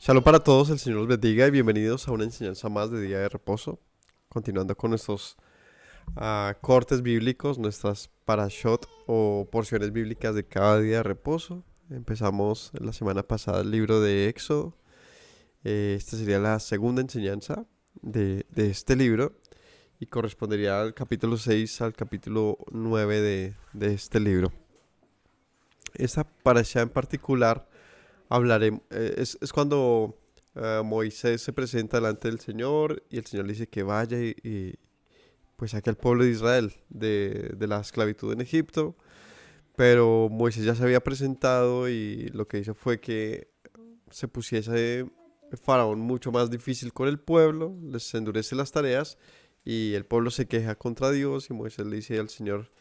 Shalom para todos, el Señor los bendiga y bienvenidos a una enseñanza más de Día de Reposo. Continuando con nuestros cortes bíblicos, nuestras parashot o porciones bíblicas de cada día de reposo. Empezamos la semana pasada el libro de Éxodo. Esta sería la segunda enseñanza de este libro y correspondería al capítulo 6 al capítulo 9 de este libro. Esta parashá en particular es cuando Moisés se presenta delante del Señor y el Señor le dice que vaya pues saque al pueblo de Israel de la esclavitud en Egipto. Pero Moisés ya se había presentado y lo que hizo fue que se pusiese Faraón mucho más difícil con el pueblo, les endurece las tareas y el pueblo se queja contra Dios y Moisés le dice al Señor,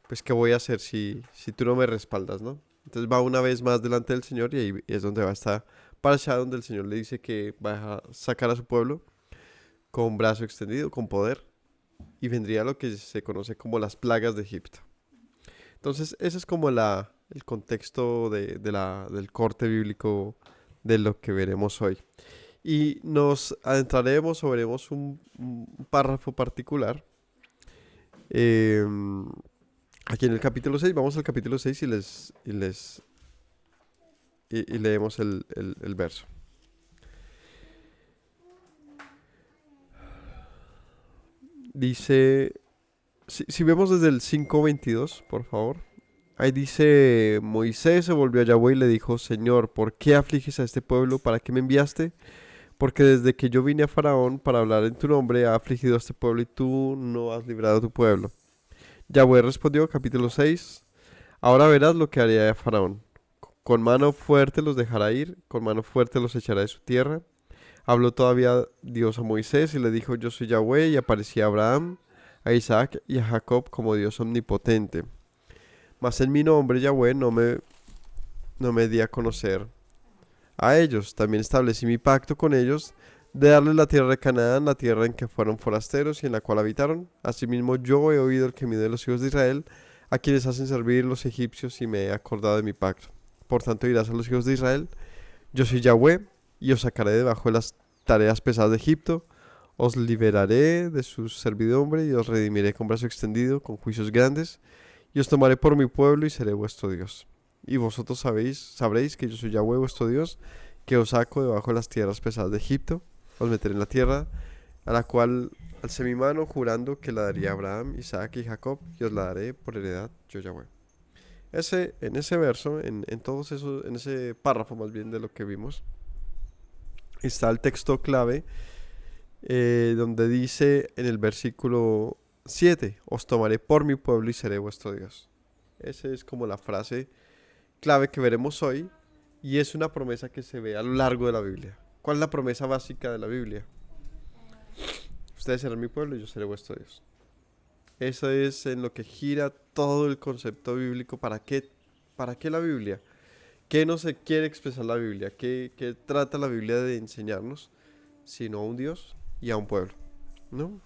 pues ¿qué voy a hacer si tú no me respaldas, no? Entonces va una vez más delante del Señor y ahí es donde va a estar para allá donde el Señor le dice que va a sacar a su pueblo con brazo extendido, con poder, y vendría lo que se conoce como las plagas de Egipto. Entonces ese es como el contexto del corte bíblico de lo que veremos hoy. Y nos adentraremos o veremos un párrafo particular. Eh, Aquí en el capítulo 6, vamos al capítulo 6 y leemos el verso. Dice, si vemos desde el 5:22, por favor. Ahí dice, Moisés se volvió a Yahweh y le dijo, Señor, ¿por qué afliges a este pueblo? ¿Para qué me enviaste? Porque desde que yo vine a Faraón para hablar en tu nombre, ha afligido a este pueblo y tú no has librado a tu pueblo. Yahweh respondió, capítulo 6, ahora verás lo que haré a Faraón. Con mano fuerte los dejará ir, con mano fuerte los echará de su tierra. Habló todavía Dios a Moisés y le dijo, yo soy Yahweh, y aparecía a Abraham, a Isaac y a Jacob como Dios omnipotente. Mas en mi nombre, Yahweh, no me di a conocer a ellos. También establecí mi pacto con ellos de darles la tierra de Canaán, la tierra en que fueron forasteros y en la cual habitaron. Asimismo, yo he oído el gemido de los hijos de Israel, a quienes hacen servir los egipcios, y me he acordado de mi pacto. Por tanto, dirás a los hijos de Israel, yo soy Yahweh, y os sacaré debajo de las tareas pesadas de Egipto, os liberaré de su servidumbre, y os redimiré con brazo extendido, con juicios grandes, y os tomaré por mi pueblo, y seré vuestro Dios. Y vosotros sabréis que yo soy Yahweh vuestro Dios, que os saco debajo de las tierras pesadas de Egipto, os meteré en la tierra, a la cual alcé mi mano, jurando que la daría a Abraham, Isaac y Jacob, y os la daré por heredad, yo Yahweh. En ese verso, en todos esos, en ese párrafo más bien de lo que vimos, está el texto clave donde dice en el versículo 7, os tomaré por mi pueblo y seré vuestro Dios. Esa es como la frase clave que veremos hoy y es una promesa que se ve a lo largo de la Biblia. ¿Cuál es la promesa básica de la Biblia? Ustedes serán mi pueblo y yo seré vuestro Dios. Eso es en lo que gira todo el concepto bíblico. ¿Para qué la Biblia? ¿Qué no se quiere expresar la Biblia? ¿Qué trata la Biblia de enseñarnos? Sino a un Dios y a un pueblo, ¿no?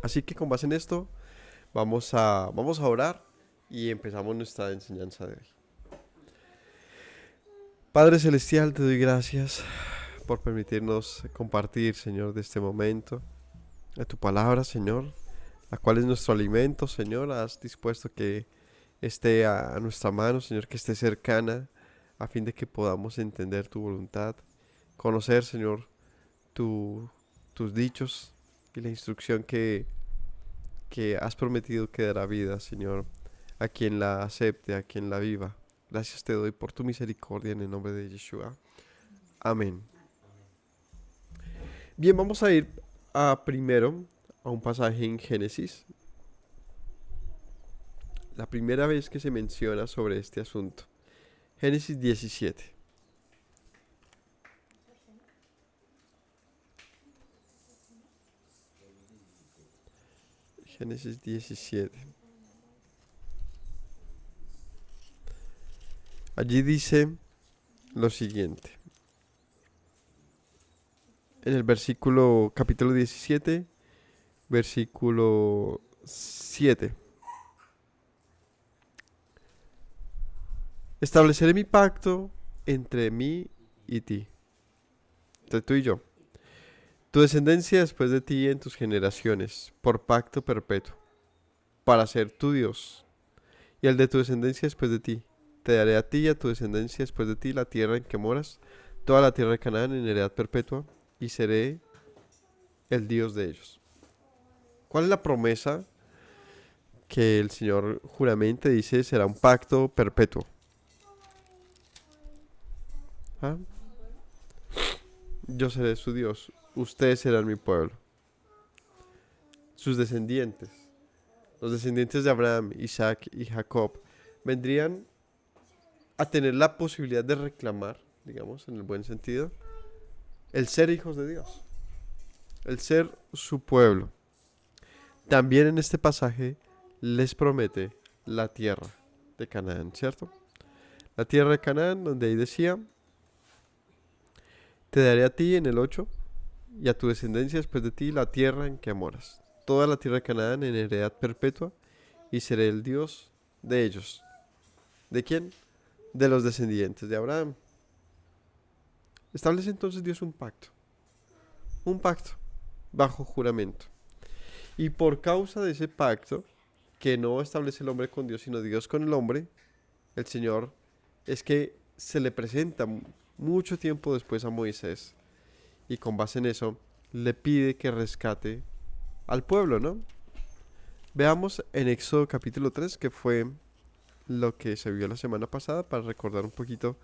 Así que con base en esto, vamos a orar y empezamos nuestra enseñanza de hoy. Padre Celestial, te doy gracias por permitirnos compartir, Señor, de este momento, de tu palabra, Señor, la cual es nuestro alimento, Señor. Has dispuesto que esté a nuestra mano, Señor, que esté cercana, a fin de que podamos entender tu voluntad, conocer, Señor, tu, tus dichos y la instrucción que has prometido que dará vida, Señor, a quien la acepte, a quien la viva. Gracias te doy por tu misericordia en el nombre de Yeshua. Amén. Bien, vamos a ir primero a un pasaje en Génesis. La primera vez que se menciona sobre este asunto. Génesis 17. Génesis 17. Allí dice lo siguiente. En el versículo, capítulo 17, versículo 7. Estableceré mi pacto entre mí y ti, entre tú y yo. Tu descendencia después de ti en tus generaciones, por pacto perpetuo, para ser tu Dios. Y el de tu descendencia después de ti. Te daré a ti y a tu descendencia después de ti la tierra en que moras, toda la tierra de Canaán en heredad perpetua, y seré el Dios de ellos. ¿Cuál es la promesa que el Señor juramenta? Dice, será un pacto perpetuo. ¿Ah? Yo seré su Dios, ustedes serán mi pueblo. Sus descendientes, los descendientes de Abraham, Isaac y Jacob, vendrían a tener la posibilidad de reclamar, digamos, en el buen sentido, el ser hijos de Dios, el ser su pueblo. También en este pasaje les promete la tierra de Canaán, ¿cierto? La tierra de Canaán, donde ahí decía, te daré a ti en el 8 y a tu descendencia después de ti la tierra en que moras. Toda la tierra de Canaán en heredad perpetua, y seré el Dios de ellos. ¿De quién? De los descendientes de Abraham. Establece entonces Dios un pacto bajo juramento. Y por causa de ese pacto, que no establece el hombre con Dios, sino Dios con el hombre, el Señor es que se le presenta mucho tiempo después a Moisés, y con base en eso le pide que rescate al pueblo, ¿no? Veamos en Éxodo capítulo 3, que fue lo que se vio la semana pasada, para recordar un poquito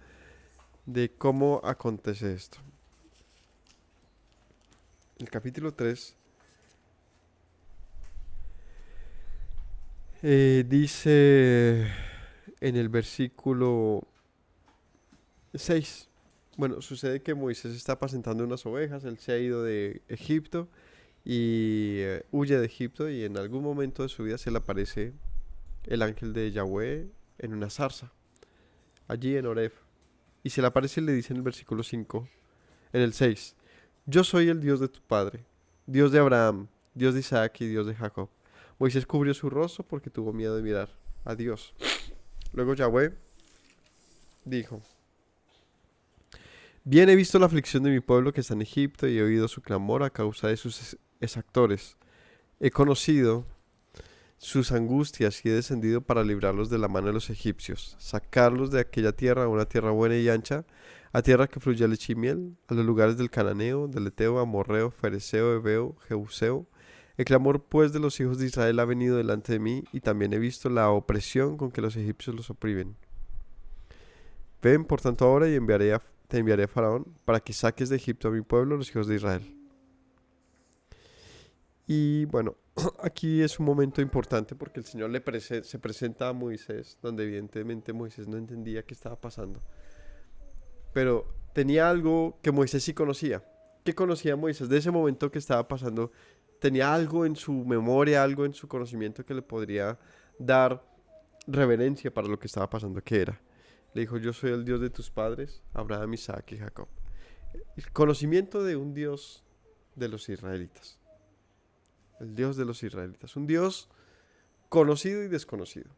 de cómo acontece esto. El capítulo 3 dice en el versículo 6. Bueno, sucede que Moisés está apacentando unas ovejas, él se ha ido de Egipto y huye de Egipto, y en algún momento de su vida se le aparece el ángel de Yahweh en una zarza, allí en Horeb. Y se le aparece y le dice en el versículo 5, en el 6, yo soy el Dios de tu padre, Dios de Abraham, Dios de Isaac y Dios de Jacob. Moisés cubrió su rostro porque tuvo miedo de mirar a Dios. Luego Yahweh dijo, bien he visto la aflicción de mi pueblo que está en Egipto y he oído su clamor a causa de sus exactores. He conocido sus angustias y he descendido para librarlos de la mano de los egipcios, sacarlos de aquella tierra a una tierra buena y ancha, a tierra que fluye leche y miel, a los lugares del cananeo, del eteo, amorreo, fereceo, heveo, jebuseo. El clamor pues de los hijos de Israel ha venido delante de mí, y también he visto la opresión con que los egipcios los oprimen. Ven por tanto ahora y te enviaré a Faraón para que saques de Egipto a mi pueblo, los hijos de Israel. Y bueno, aquí es un momento importante porque el Señor se presenta a Moisés, donde evidentemente Moisés no entendía qué estaba pasando. Pero tenía algo que Moisés sí conocía. ¿Qué conocía Moisés de ese momento que estaba pasando? Tenía algo en su memoria, algo en su conocimiento que le podría dar reverencia para lo que estaba pasando. ¿Qué era? Le dijo, yo soy el Dios de tus padres, Abraham, Isaac y Jacob. El conocimiento de un Dios de los israelitas. El Dios de los israelitas. Un Dios conocido y desconocido.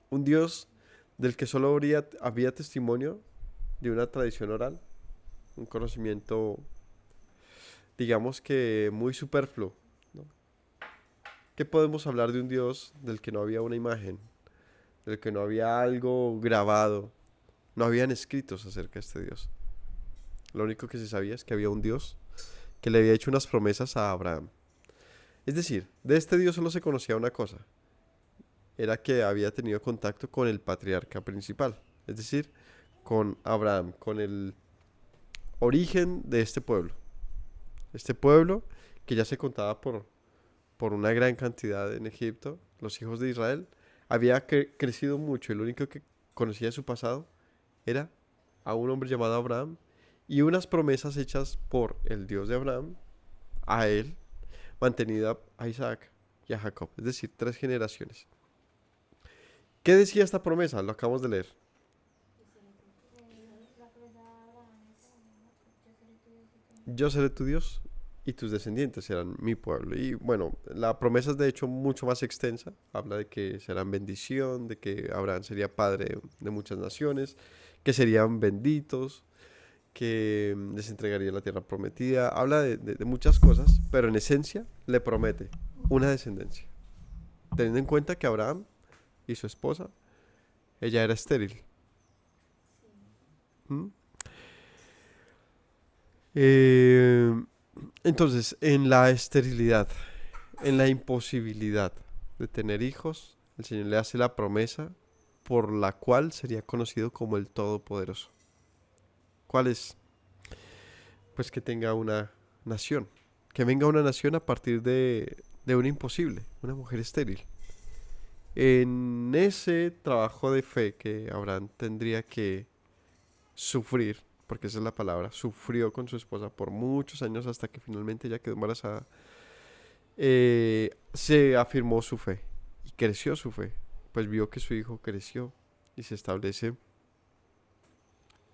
Un Dios del que solo había testimonio de una tradición oral. Un conocimiento, digamos que muy superfluo, ¿no? ¿Qué podemos hablar de un Dios del que no había una imagen? Del que no había algo grabado? No habían escritos acerca de este Dios. Lo único que se sabía es que había un Dios que le había hecho unas promesas a Abraham. Es decir, de este Dios solo se conocía una cosa, era que había tenido contacto con el patriarca principal, es decir, con Abraham, con el origen de este pueblo. Este pueblo que ya se contaba por una gran cantidad en Egipto, los hijos de Israel, había crecido mucho y lo único que conocía de su pasado era a un hombre llamado Abraham y unas promesas hechas por el Dios de Abraham a él, mantenida a Isaac y a Jacob, es decir, 3 generaciones. ¿Qué decía esta promesa? Lo acabamos de leer. Yo seré tu Dios y tus descendientes serán mi pueblo. Y bueno, la promesa es de hecho mucho más extensa. Habla de que serán bendición, de que Abraham sería padre de muchas naciones, que serían benditos, que les entregaría la tierra prometida. Habla de muchas cosas, pero en esencia le promete una descendencia. Teniendo en cuenta que Abraham y su esposa, ella era estéril. ¿Mm? Eh, entonces, en la esterilidad, en la imposibilidad de tener hijos, el Señor le hace la promesa por la cual sería conocido como el Todopoderoso. ¿Cuál es? Pues que tenga una nación. Que venga una nación a partir de un imposible, una mujer estéril. En ese trabajo de fe que Abraham tendría que sufrir, porque esa es la palabra, sufrió con su esposa por muchos años hasta que finalmente ella quedó embarazada, se afirmó su fe y creció su fe, pues vio que su hijo creció y se establece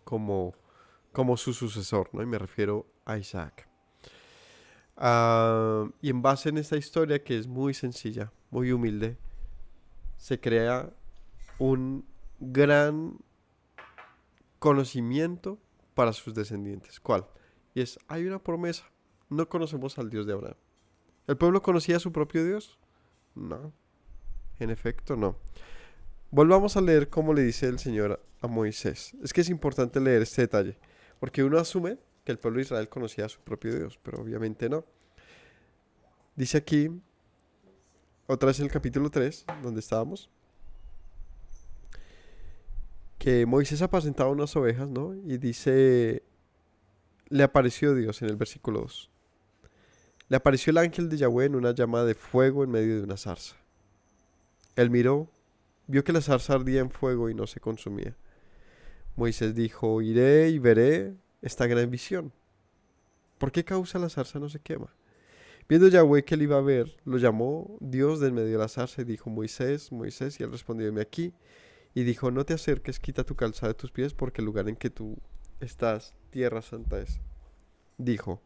como, como su sucesor, ¿no? Y me refiero a Isaac. Y en base en esta historia que es muy sencilla, muy humilde, se crea un gran conocimiento para sus descendientes. ¿Cuál? Y es, hay una promesa. No conocemos al Dios de Abraham. ¿El pueblo conocía a su propio Dios? No, en efecto no. Volvamos a leer cómo le dice el Señor a Moisés. Es que es importante leer este detalle, porque uno asume que el pueblo de Israel conocía a su propio Dios, pero obviamente no. Dice aquí, otra vez en el capítulo 3, donde estábamos, que Moisés apacentaba unas ovejas, ¿no? Y dice, le apareció Dios en el versículo 2. Le apareció el ángel de Yahweh en una llama de fuego en medio de una zarza. Él miró, vio que la zarza ardía en fuego y no se consumía. Moisés dijo, iré y veré esta gran visión. ¿Por qué causa la zarza no se quema? Viendo Yahweh que él iba a ver, lo llamó Dios de en medio de la zarza y dijo, Moisés, Moisés, y él respondió, heme aquí. Y dijo, no te acerques, quita tu calzado de tus pies, porque el lugar en que tú estás, tierra santa es. Dijo,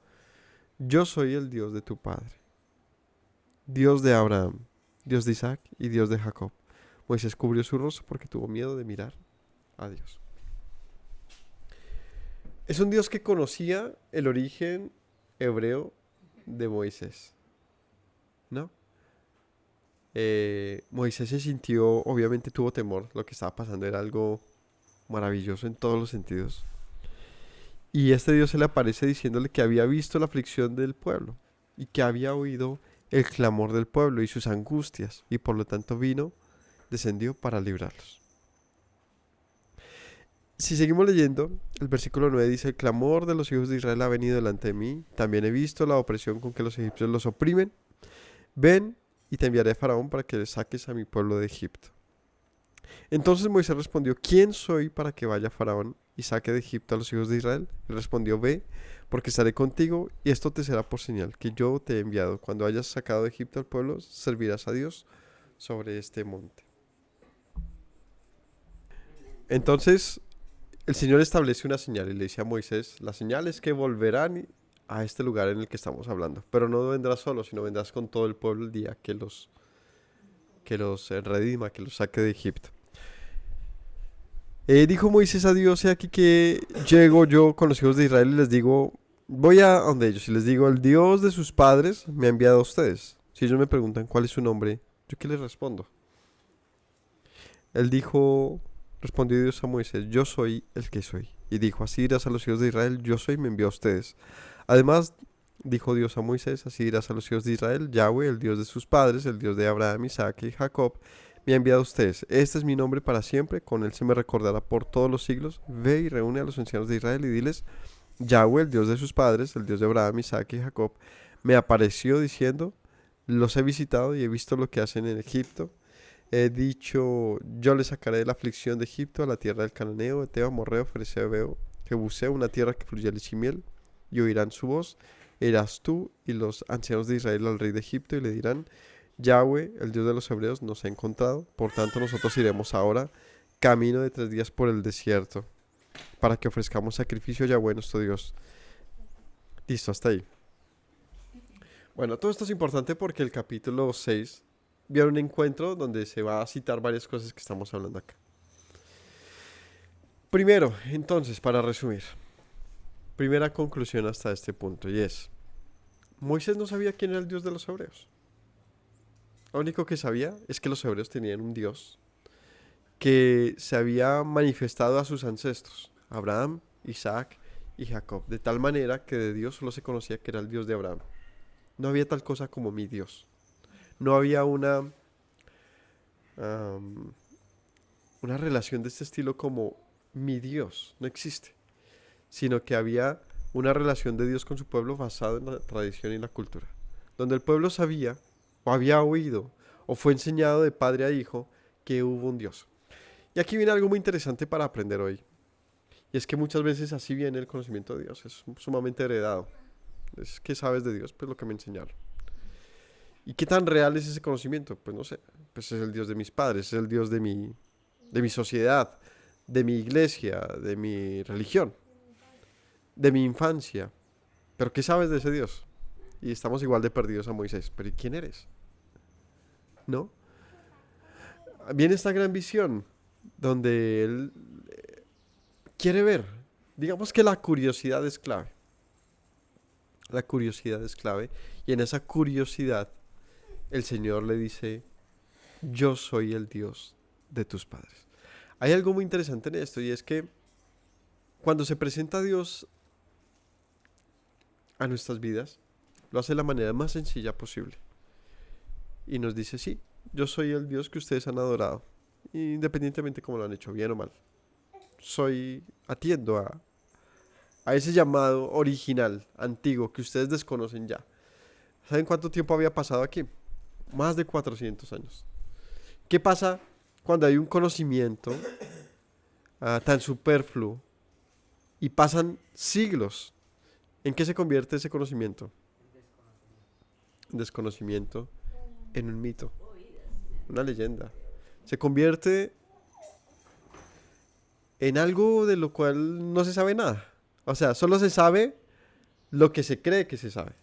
yo soy el Dios de tu padre, Dios de Abraham, Dios de Isaac y Dios de Jacob. Moisés cubrió su rostro porque tuvo miedo de mirar a Dios. Es un Dios que conocía el origen hebreo de Moisés, ¿no? Moisés se sintió, obviamente tuvo temor, lo que estaba pasando era algo maravilloso en todos los sentidos. Y este Dios se le aparece diciéndole que había visto la aflicción del pueblo y que había oído el clamor del pueblo y sus angustias, y por lo tanto descendió para librarlos. Si seguimos leyendo, el versículo 9 dice, el clamor de los hijos de Israel ha venido delante de mí, también he visto la opresión con que los egipcios los oprimen. Ven y te enviaré a Faraón para que le saques a mi pueblo de Egipto. Entonces Moisés respondió, ¿quién soy para que vaya Faraón y saque de Egipto a los hijos de Israel? Él respondió, ve, porque estaré contigo y esto te será por señal que yo te he enviado. Cuando hayas sacado de Egipto al pueblo, servirás a Dios sobre este monte. Entonces el Señor establece una señal y le dice a Moisés, la señal es que volverán a este lugar en el que estamos hablando, pero no vendrás solo, sino vendrás con todo el pueblo el día que los redima, que los saque de Egipto. Dijo Moisés a Dios, he aquí que llego yo con los hijos de Israel y les digo, voy a donde ellos y les digo, el Dios de sus padres me ha enviado a ustedes. Si ellos me preguntan cuál es su nombre, ¿yo qué les respondo? Él dijo, respondió Dios a Moisés, yo soy el que soy. Y dijo, así dirás a los hijos de Israel, yo soy, me envió a ustedes. Además, dijo Dios a Moisés, así dirás a los hijos de Israel, Yahweh, el Dios de sus padres, el Dios de Abraham, Isaac y Jacob, me ha enviado a ustedes. Este es mi nombre para siempre, con él se me recordará por todos los siglos. Ve y reúne a los ancianos de Israel y diles, Yahweh, el Dios de sus padres, el Dios de Abraham, Isaac y Jacob, me apareció diciendo, los he visitado y he visto lo que hacen en Egipto. He dicho, yo les sacaré de la aflicción de Egipto a la tierra del Cananeo, Eteo, Amorreo, Fereceo, Ebeo, Jebuseo, una tierra que fluye leche y miel, y oirán su voz. Irás tú y los ancianos de Israel al rey de Egipto y le dirán, Yahweh, el Dios de los hebreos, nos ha encontrado, por tanto nosotros iremos ahora camino de 3 días por el desierto, para que ofrezcamos sacrificio a Yahweh nuestro Dios. Listo, hasta ahí. Bueno, todo esto es importante porque el capítulo 6 viene un encuentro donde se va a citar varias cosas que estamos hablando acá. Primero, entonces, para resumir, primera conclusión hasta este punto, y es, Moisés no sabía quién era el Dios de los hebreos. Lo único que sabía es que los hebreos tenían un Dios que se había manifestado a sus ancestros, Abraham, Isaac y Jacob, de tal manera que de Dios solo se conocía que era el Dios de Abraham. No había tal cosa como mi Dios. No había una relación de este estilo como mi Dios, no existe, sino que había una relación de Dios con su pueblo basada en la tradición y la cultura, donde el pueblo sabía o había oído o fue enseñado de padre a hijo que hubo un Dios. Y aquí viene algo muy interesante para aprender hoy, y es que muchas veces así viene el conocimiento de Dios, es sumamente heredado. Es que sabes de Dios, pues lo que me enseñaron. ¿Y qué tan real es ese conocimiento? Pues no sé, pues es el Dios de mis padres, es el Dios de mi sociedad, de mi iglesia, de mi religión, de mi infancia. Pero ¿qué sabes de ese Dios? Y estamos igual de perdidos a Moisés. ¿Pero ¿y quién eres? ¿No? Viene esta gran visión donde él quiere ver. Digamos que la curiosidad es clave. La curiosidad es clave. Y en esa curiosidad el Señor le dice, yo soy el Dios de tus padres. Hay algo muy interesante en esto y es que cuando se presenta a Dios a nuestras vidas, lo hace de la manera más sencilla posible. Y nos dice, sí, yo soy el Dios que ustedes han adorado, independientemente cómo lo han hecho, bien o mal. Atiendo a ese llamado original, antiguo, que ustedes desconocen ya. ¿Saben cuánto tiempo había pasado aquí? Más de 400 años. ¿Qué pasa cuando hay un conocimiento tan superfluo y pasan siglos? ¿En qué se convierte ese conocimiento? Desconocimiento en un mito, una leyenda. Se convierte en algo de lo cual no se sabe nada. O sea, solo se sabe lo que se cree que se sabe.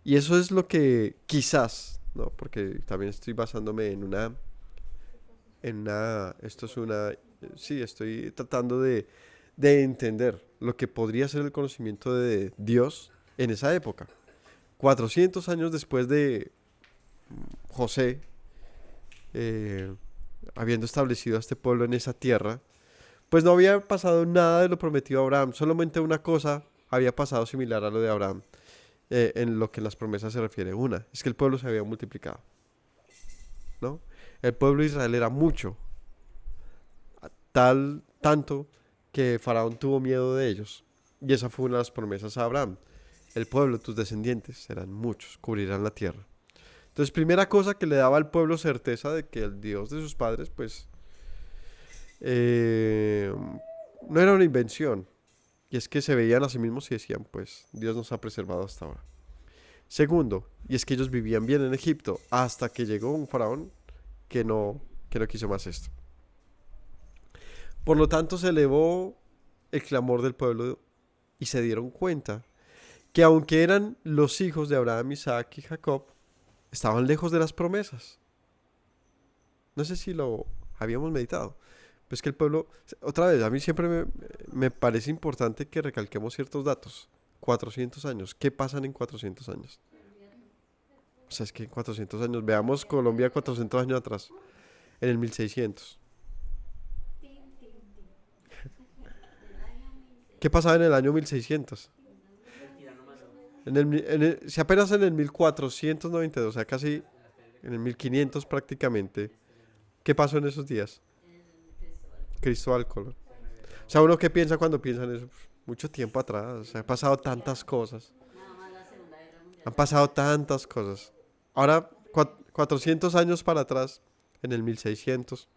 Y eso es lo que quizás, ¿no? Porque también estoy basándome esto es sí, estoy tratando de entender lo que podría ser el conocimiento de Dios en esa época. 400 años después de José, habiendo establecido a este pueblo en esa tierra, pues no había pasado nada de lo prometido a Abraham, solamente una cosa había pasado similar a lo de Abraham, en lo que las promesas se refiere. Una, es que el pueblo se había multiplicado, ¿no? El pueblo de Israel era mucho, tanto que Faraón tuvo miedo de ellos. Y esa fue una de las promesas a Abraham. El pueblo, tus descendientes, serán muchos, cubrirán la tierra. Entonces, primera cosa que le daba al pueblo certeza de que el Dios de sus padres, pues, no era una invención. Y es que se veían a sí mismos y decían, pues, Dios nos ha preservado hasta ahora. Segundo, y es que ellos vivían bien en Egipto hasta que llegó un faraón que no quiso más esto. Por lo tanto, se elevó el clamor del pueblo y se dieron cuenta que aunque eran los hijos de Abraham, Isaac y Jacob, estaban lejos de las promesas. No sé si lo habíamos meditado. Pues que el pueblo, otra vez, a mí siempre me parece importante que recalquemos ciertos datos. 400 años, ¿qué pasan en 400 años? O sea, es que en 400 años, veamos Colombia 400 años atrás, en el 1600. ¿Qué pasaba en el año 1600? Si apenas en el 1492, o sea, casi en el 1500 prácticamente. ¿Qué pasó en esos días? Cristóbal Colón. O sea, uno qué piensa cuando piensa en eso. Mucho tiempo atrás, o sea, han pasado tantas cosas. Han pasado tantas cosas. Ahora, 400 años para atrás, en el 1600,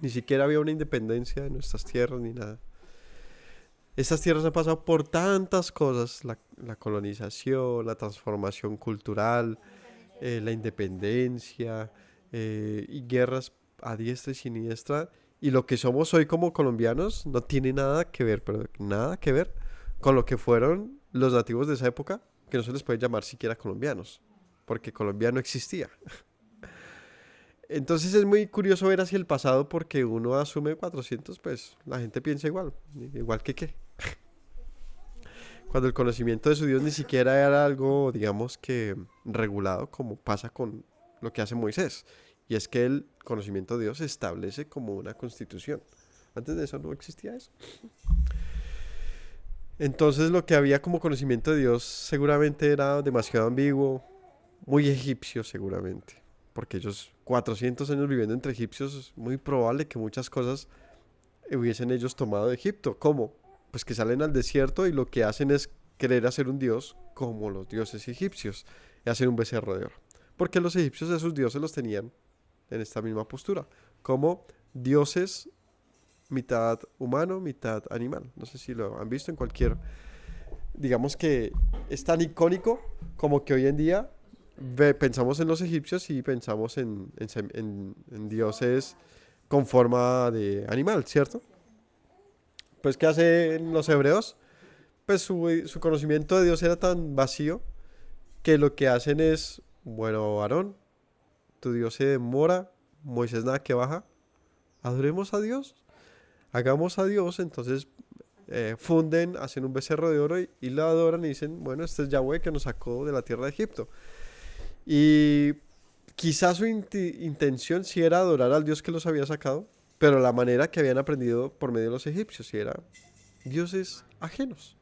ni siquiera había una independencia de nuestras tierras ni nada. Estas tierras han pasado por tantas cosas, la colonización, la transformación cultural, la independencia y guerras a diestra y siniestra. Y lo que somos hoy como colombianos no tiene nada que ver, pero nada que ver con lo que fueron los nativos de esa época, que no se les puede llamar siquiera colombianos, porque Colombia no existía. Entonces es muy curioso ver hacia el pasado porque uno asume 400, pues la gente piensa igual, igual que qué. Cuando el conocimiento de su Dios ni siquiera era algo, digamos que regulado, como pasa con lo que hace Moisés. Y es que el conocimiento de Dios se establece como una constitución. Antes de eso no existía eso. Entonces lo que había como conocimiento de Dios seguramente era demasiado ambiguo, muy egipcio seguramente. Porque ellos, 400 años viviendo entre egipcios, es muy probable que muchas cosas hubiesen ellos tomado de Egipto. ¿Cómo? Pues que salen al desierto y lo que hacen es querer hacer un dios como los dioses egipcios y hacer un becerro de oro. Porque los egipcios a sus dioses los tenían en esta misma postura, como dioses mitad humano, mitad animal. No sé si lo han visto en cualquier, digamos que es tan icónico como que hoy en día pensamos en los egipcios y pensamos en dioses con forma de animal, ¿cierto? Pues ¿qué hacen los hebreos? Pues su conocimiento de Dios era tan vacío que lo que hacen es, bueno, Aarón, tu Dios se demora, Moisés nada que baja, adoremos a Dios, hagamos a Dios, entonces funden, hacen un becerro de oro y lo adoran y dicen, bueno, este es Yahweh que nos sacó de la tierra de Egipto. Y quizás su intención sí era adorar al Dios que los había sacado, pero la manera que habían aprendido por medio de los egipcios, sí era dioses ajenos.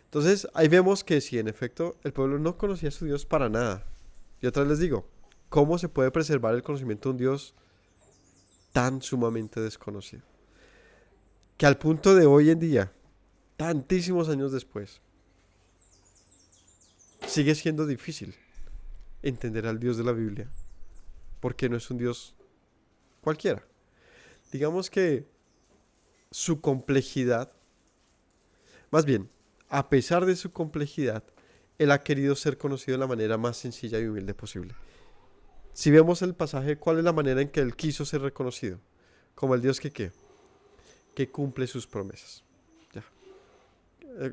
Entonces ahí vemos que sí, en efecto, el pueblo no conocía a su Dios para nada. Y otra vez les digo, ¿cómo se puede preservar el conocimiento de un Dios tan sumamente desconocido? Que al punto de hoy en día, tantísimos años después, sigue siendo difícil entender al Dios de la Biblia, porque no es un Dios cualquiera. Digamos que su complejidad, más bien, a pesar de su complejidad, Él ha querido ser conocido de la manera más sencilla y humilde posible. Si vemos el pasaje, ¿cuál es la manera en que Él quiso ser reconocido? Como el Dios que ¿qué? Que cumple sus promesas. Ya.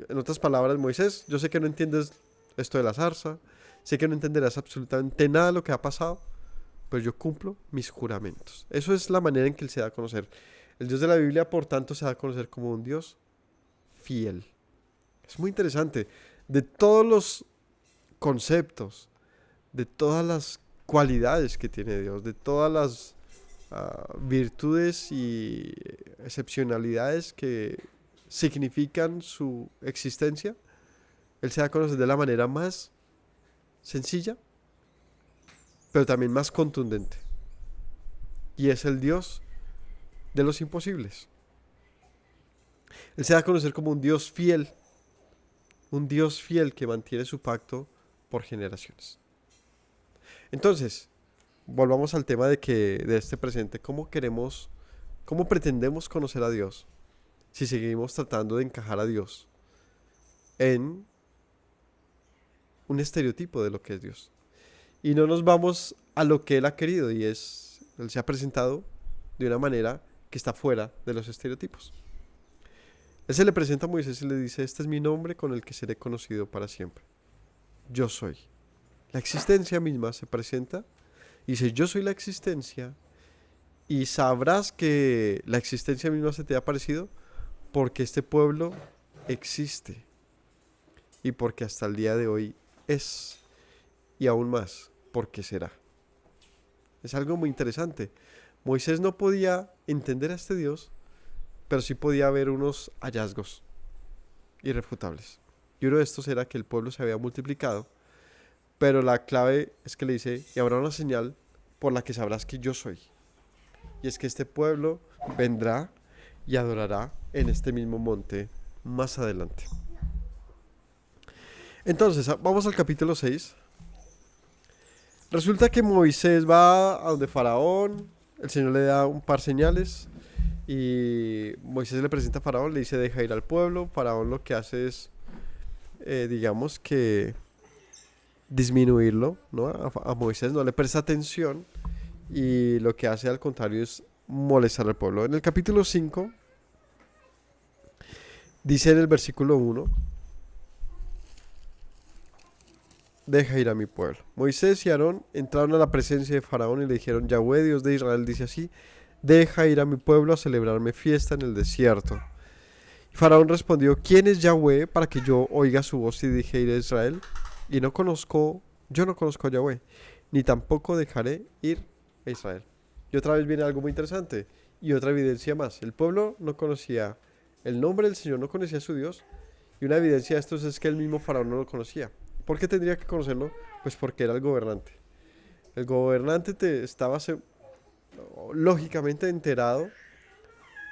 En otras palabras, Moisés, yo sé que no entiendes esto de la zarza, sé que no entenderás absolutamente nada de lo que ha pasado, pero yo cumplo mis juramentos. Eso es la manera en que Él se da a conocer. El Dios de la Biblia, por tanto, se da a conocer como un Dios fiel. Es muy interesante. De todos los conceptos, de todas las cualidades que tiene Dios, de todas las virtudes y excepcionalidades que significan su existencia, Él se da a conocer de la manera más sencilla, pero también más contundente. Y es el Dios de los imposibles. Él se da a conocer como un Dios fiel que mantiene su pacto por generaciones. Entonces, volvamos al tema de este presente, cómo pretendemos conocer a Dios si seguimos tratando de encajar a Dios en un estereotipo de lo que es Dios. Y no nos vamos a lo que Él ha querido y Él se ha presentado de una manera que está fuera de los estereotipos. Él se le presenta a Moisés y le dice, este es mi nombre con el que seré conocido para siempre. Yo soy. La existencia misma se presenta y dice, yo soy la existencia y sabrás que la existencia misma se te ha parecido porque este pueblo existe y porque hasta el día de hoy es y aún más porque será. Es algo muy interesante. Moisés no podía entender a este Dios, pero sí podía ver unos hallazgos irrefutables. Y uno de estos era que el pueblo se había multiplicado, Pero la clave es que le dice, y habrá una señal por la que sabrás que yo soy. Y es que este pueblo vendrá y adorará en este mismo monte más adelante. Entonces, vamos al capítulo 6. Resulta que Moisés va a donde Faraón, el Señor le da un par señales y Moisés le presenta a Faraón, le dice deja ir al pueblo. Faraón lo que hace es, digamos que disminuirlo, ¿no? A Moisés no le presta atención y lo que hace al contrario es molestar al pueblo. En el capítulo 5 dice en el versículo 1, deja ir a mi pueblo. Moisés y Aarón entraron a la presencia de Faraón y le dijeron, Yahweh, Dios de Israel, dice así, deja ir a mi pueblo a celebrarme fiesta en el desierto. Y Faraón respondió, ¿quién es Yahweh para que yo oiga su voz y deje ir a Israel? Y yo no conozco a Yahweh, ni tampoco dejaré ir a Israel. Y otra vez viene algo muy interesante y otra evidencia más. El pueblo no conocía el nombre del Señor, no conocía a su Dios. Y una evidencia de esto es que el mismo Faraón no lo conocía. ¿Por qué tendría que conocerlo? Pues porque era el gobernante. El gobernante estaba lógicamente enterado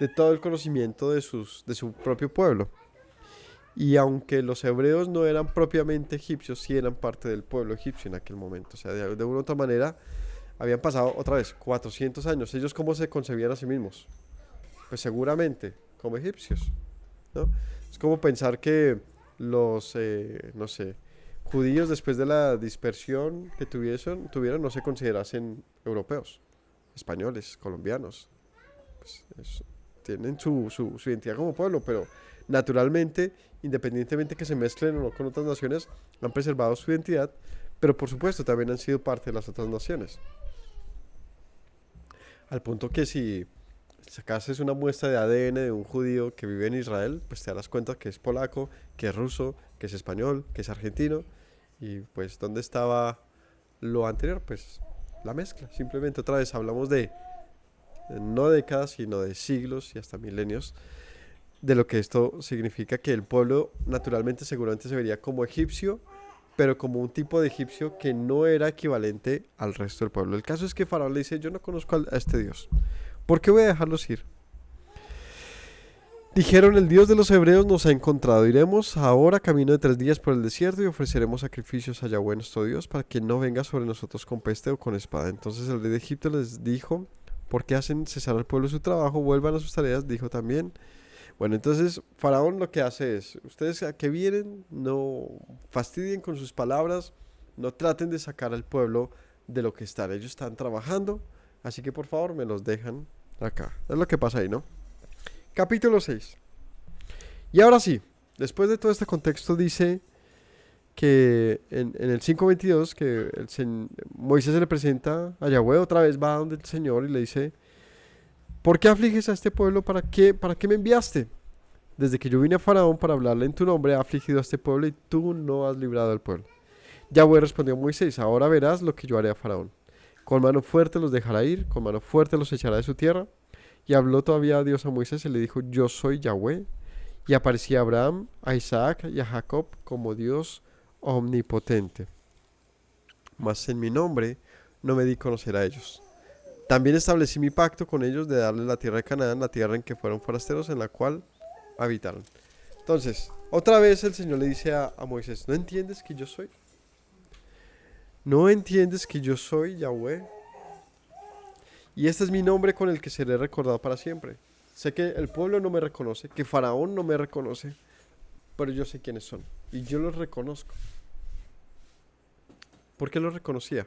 de todo el conocimiento de su propio pueblo. Y aunque los hebreos no eran propiamente egipcios, sí eran parte del pueblo egipcio en aquel momento. O sea, de una u otra manera habían pasado otra vez 400 años. ¿Ellos cómo se concebían a sí mismos? Pues seguramente como egipcios, ¿no? Es como pensar que los, no sé, judíos después de la dispersión que tuvieron no se considerasen europeos, españoles, colombianos. Pues tienen su identidad como pueblo, pero naturalmente, independientemente que se mezclen o no con otras naciones, han preservado su identidad, pero por supuesto también han sido parte de las otras naciones. Al punto que si sacases una muestra de ADN de un judío que vive en Israel, pues te darás cuenta que es polaco, que es ruso, que es español, que es argentino. Y pues, ¿dónde estaba lo anterior? Pues la mezcla. Simplemente otra vez hablamos de no décadas, sino de siglos y hasta milenios, de lo que esto significa que el pueblo naturalmente seguramente se vería como egipcio, pero como un tipo de egipcio que no era equivalente al resto del pueblo. El caso es que Faraón le dice, yo no conozco a este Dios. ¿Por qué voy a dejarlos ir? Dijeron, el Dios de los hebreos nos ha encontrado. Iremos ahora camino de 3 días por el desierto y ofreceremos sacrificios a Yahweh nuestro Dios para que no venga sobre nosotros con peste o con espada. Entonces el rey de Egipto les dijo, ¿por qué hacen cesar al pueblo su trabajo? Vuelvan a sus tareas, dijo también. Bueno, entonces Faraón lo que hace es, ustedes a que vienen, no fastidien con sus palabras, no traten de sacar al pueblo de lo que están. Ellos están trabajando, así que por favor me los dejan acá. Es lo que pasa ahí, ¿no? Capítulo 6. Y ahora sí, después de todo este contexto dice que en el 5:22 que Moisés se le presenta a Yahweh, otra vez va donde el Señor y le dice, ¿por qué afliges a este pueblo? ¿Para qué me enviaste? Desde que yo vine a Faraón para hablarle en tu nombre, he afligido a este pueblo y tú no has librado al pueblo. Yahweh respondió a Moisés, ahora verás lo que yo haré a Faraón. Con mano fuerte los dejará ir, con mano fuerte los echará de su tierra. Y habló todavía Dios a Moisés y le dijo, yo soy Yahweh. Y aparecía a Abraham, a Isaac y a Jacob como Dios omnipotente. Mas en mi nombre no me di conocer a ellos. También establecí mi pacto con ellos de darles la tierra de Canaán, la tierra en que fueron forasteros, en la cual habitaron. Entonces, otra vez el Señor le dice a Moisés, ¿no entiendes que yo soy? ¿No entiendes que yo soy Yahweh? Y este es mi nombre con el que seré recordado para siempre. Sé que el pueblo no me reconoce, que Faraón no me reconoce, pero yo sé quiénes son. Y yo los reconozco. ¿Por qué los reconocía?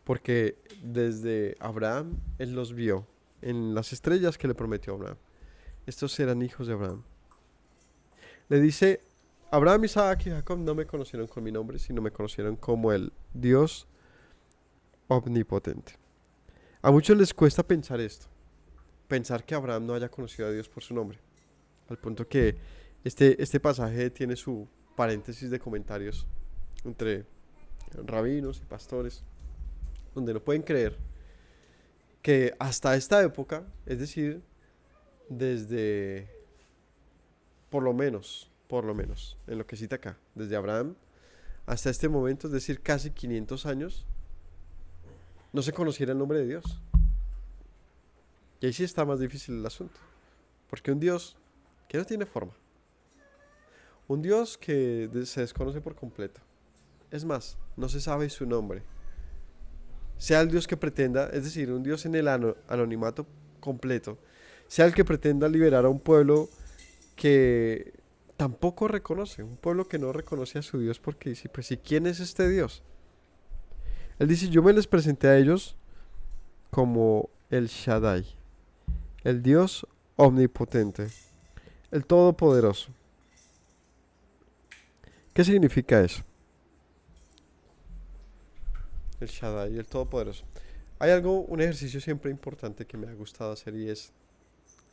Porque desde Abraham él los vio en las estrellas que le prometió a Abraham. Estos eran hijos de Abraham. Le dice, Abraham, Isaac y Jacob no me conocieron con mi nombre, sino me conocieron como el Dios omnipotente. A muchos les cuesta pensar esto, pensar que Abraham no haya conocido a Dios por su nombre, al punto que este pasaje tiene su paréntesis de comentarios entre rabinos y pastores, donde no pueden creer que hasta esta época, es decir, desde por lo menos, en lo que cita acá, desde Abraham hasta este momento, es decir, casi 500 años, no se conociera el nombre de Dios. Y ahí sí está más difícil el asunto. Porque un Dios que no tiene forma, un Dios que se desconoce por completo, es más, no se sabe su nombre, sea el Dios que pretenda, es decir, un Dios en el anonimato completo, sea el que pretenda liberar a un pueblo que tampoco reconoce, un pueblo que no reconoce a su Dios porque dice, pues, ¿y quién es este Dios? Él dice, yo me les presenté a ellos como el Shaddai, el Dios omnipotente, el Todopoderoso. ¿Qué significa eso? El Shaddai, el Todopoderoso. Hay algo, un ejercicio siempre importante que me ha gustado hacer y es,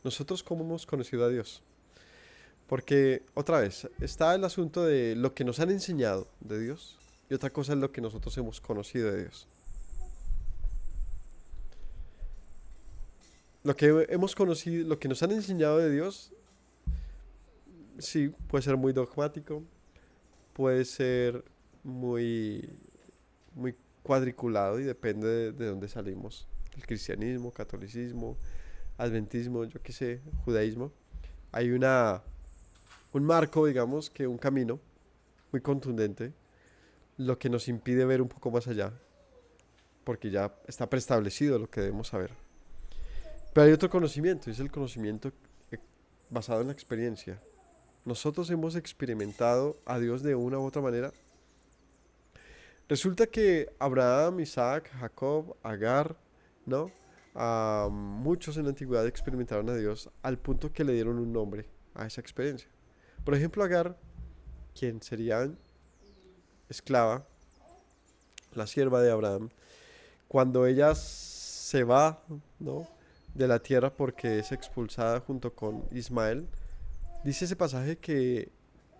nosotros cómo hemos conocido a Dios. Porque, otra vez, está el asunto de lo que nos han enseñado de Dios y otra cosa es lo que nosotros hemos conocido de Dios. Lo que hemos conocido, lo que nos han enseñado de Dios, sí, puede ser muy dogmático, puede ser muy, muy cuadriculado y depende de dónde salimos. El cristianismo, catolicismo, adventismo, yo qué sé, judaísmo. Hay un marco, digamos, que un camino muy contundente, lo que nos impide ver un poco más allá, porque ya está preestablecido lo que debemos saber. Pero hay otro conocimiento, y es el conocimiento basado en la experiencia. Nosotros hemos experimentado a Dios de una u otra manera. Resulta que Abraham, Isaac, Jacob, Agar, ¿no? Muchos en la antigüedad experimentaron a Dios al punto que le dieron un nombre a esa experiencia. Por ejemplo, Agar, quien sería esclava, la sierva de Abraham, cuando ella se va, ¿no? de la tierra porque es expulsada junto con Ismael, dice ese pasaje que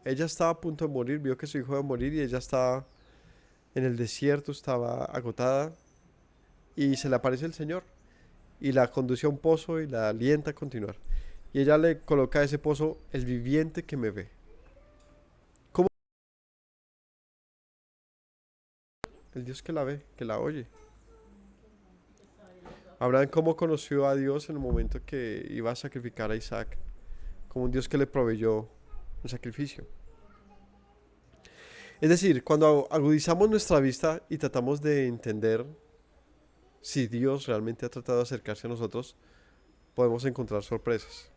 ella estaba a punto de morir, vio que su hijo iba a morir y ella estaba en el desierto, estaba agotada y se le aparece el Señor y la conduce a un pozo y la alienta a continuar. Y ella le coloca a ese pozo el viviente que me ve. ¿Cómo? El Dios que la ve, que la oye. Abraham cómo conoció a Dios en el momento que iba a sacrificar a Isaac, como un Dios que le proveyó un sacrificio. Es decir, cuando agudizamos nuestra vista y tratamos de entender si Dios realmente ha tratado de acercarse a nosotros, podemos encontrar sorpresas.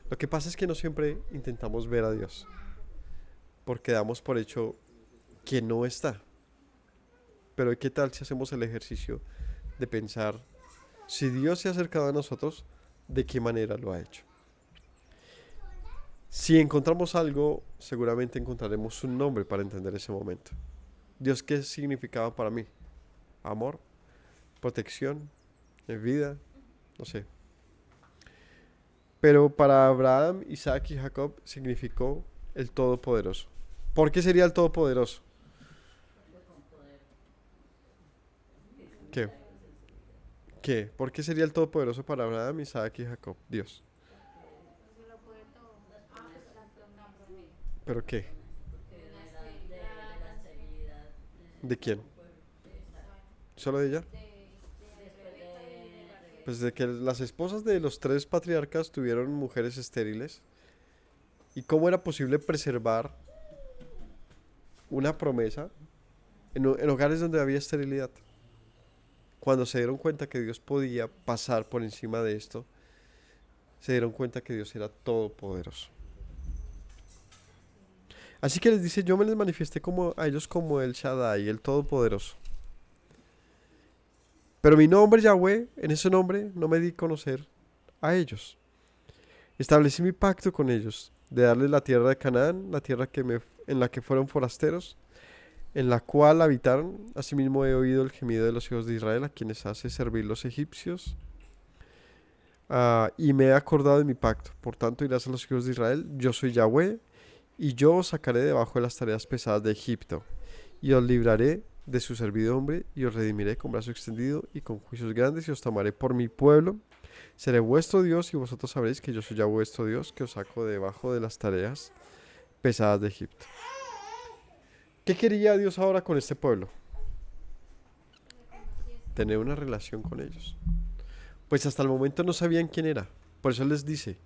Lo que pasa es que no siempre intentamos ver a Dios, porque damos por hecho que no está. Pero ¿qué tal si hacemos el ejercicio de pensar si Dios se ha acercado a nosotros, de qué manera lo ha hecho? Si encontramos algo, seguramente encontraremos un nombre para entender ese momento. Dios, ¿qué significaba para mí? Amor, protección, vida, no sé. Pero para Abraham, Isaac y Jacob significó el Todopoderoso. ¿Por qué sería el Todopoderoso? ¿Qué? ¿Qué? ¿Por qué sería el Todopoderoso para Abraham, Isaac y Jacob? Dios. ¿Pero qué? ¿De quién? ¿Solo de ella? Pues de que las esposas de los tres patriarcas tuvieron mujeres estériles. ¿Y cómo era posible preservar una promesa en hogares donde había esterilidad? Cuando se dieron cuenta que Dios podía pasar por encima de esto, se dieron cuenta que Dios era todopoderoso. Así que les dice, yo me les manifesté como, a ellos como el Shaddai, el todopoderoso. Pero mi nombre, Yahweh, en ese nombre no me di a conocer a ellos. Establecí mi pacto con ellos, de darles la tierra de Canaán, la tierra en la que fueron forasteros, en la cual habitaron. Asimismo he oído el gemido de los hijos de Israel, a quienes hace servir los egipcios. Y me he acordado de mi pacto. Por tanto dirás a los hijos de Israel, yo soy Yahweh, y yo os sacaré debajo de las tareas pesadas de Egipto, y os libraré de su servidumbre, y os redimiré con brazo extendido y con juicios grandes, y os tomaré por mi pueblo. Seré vuestro Dios, y vosotros sabréis que yo soy ya vuestro Dios, que os saco debajo de las tareas pesadas de Egipto. ¿Qué quería Dios ahora con este pueblo? Tener una relación con ellos. Pues hasta el momento no sabían quién era. Por eso les dice,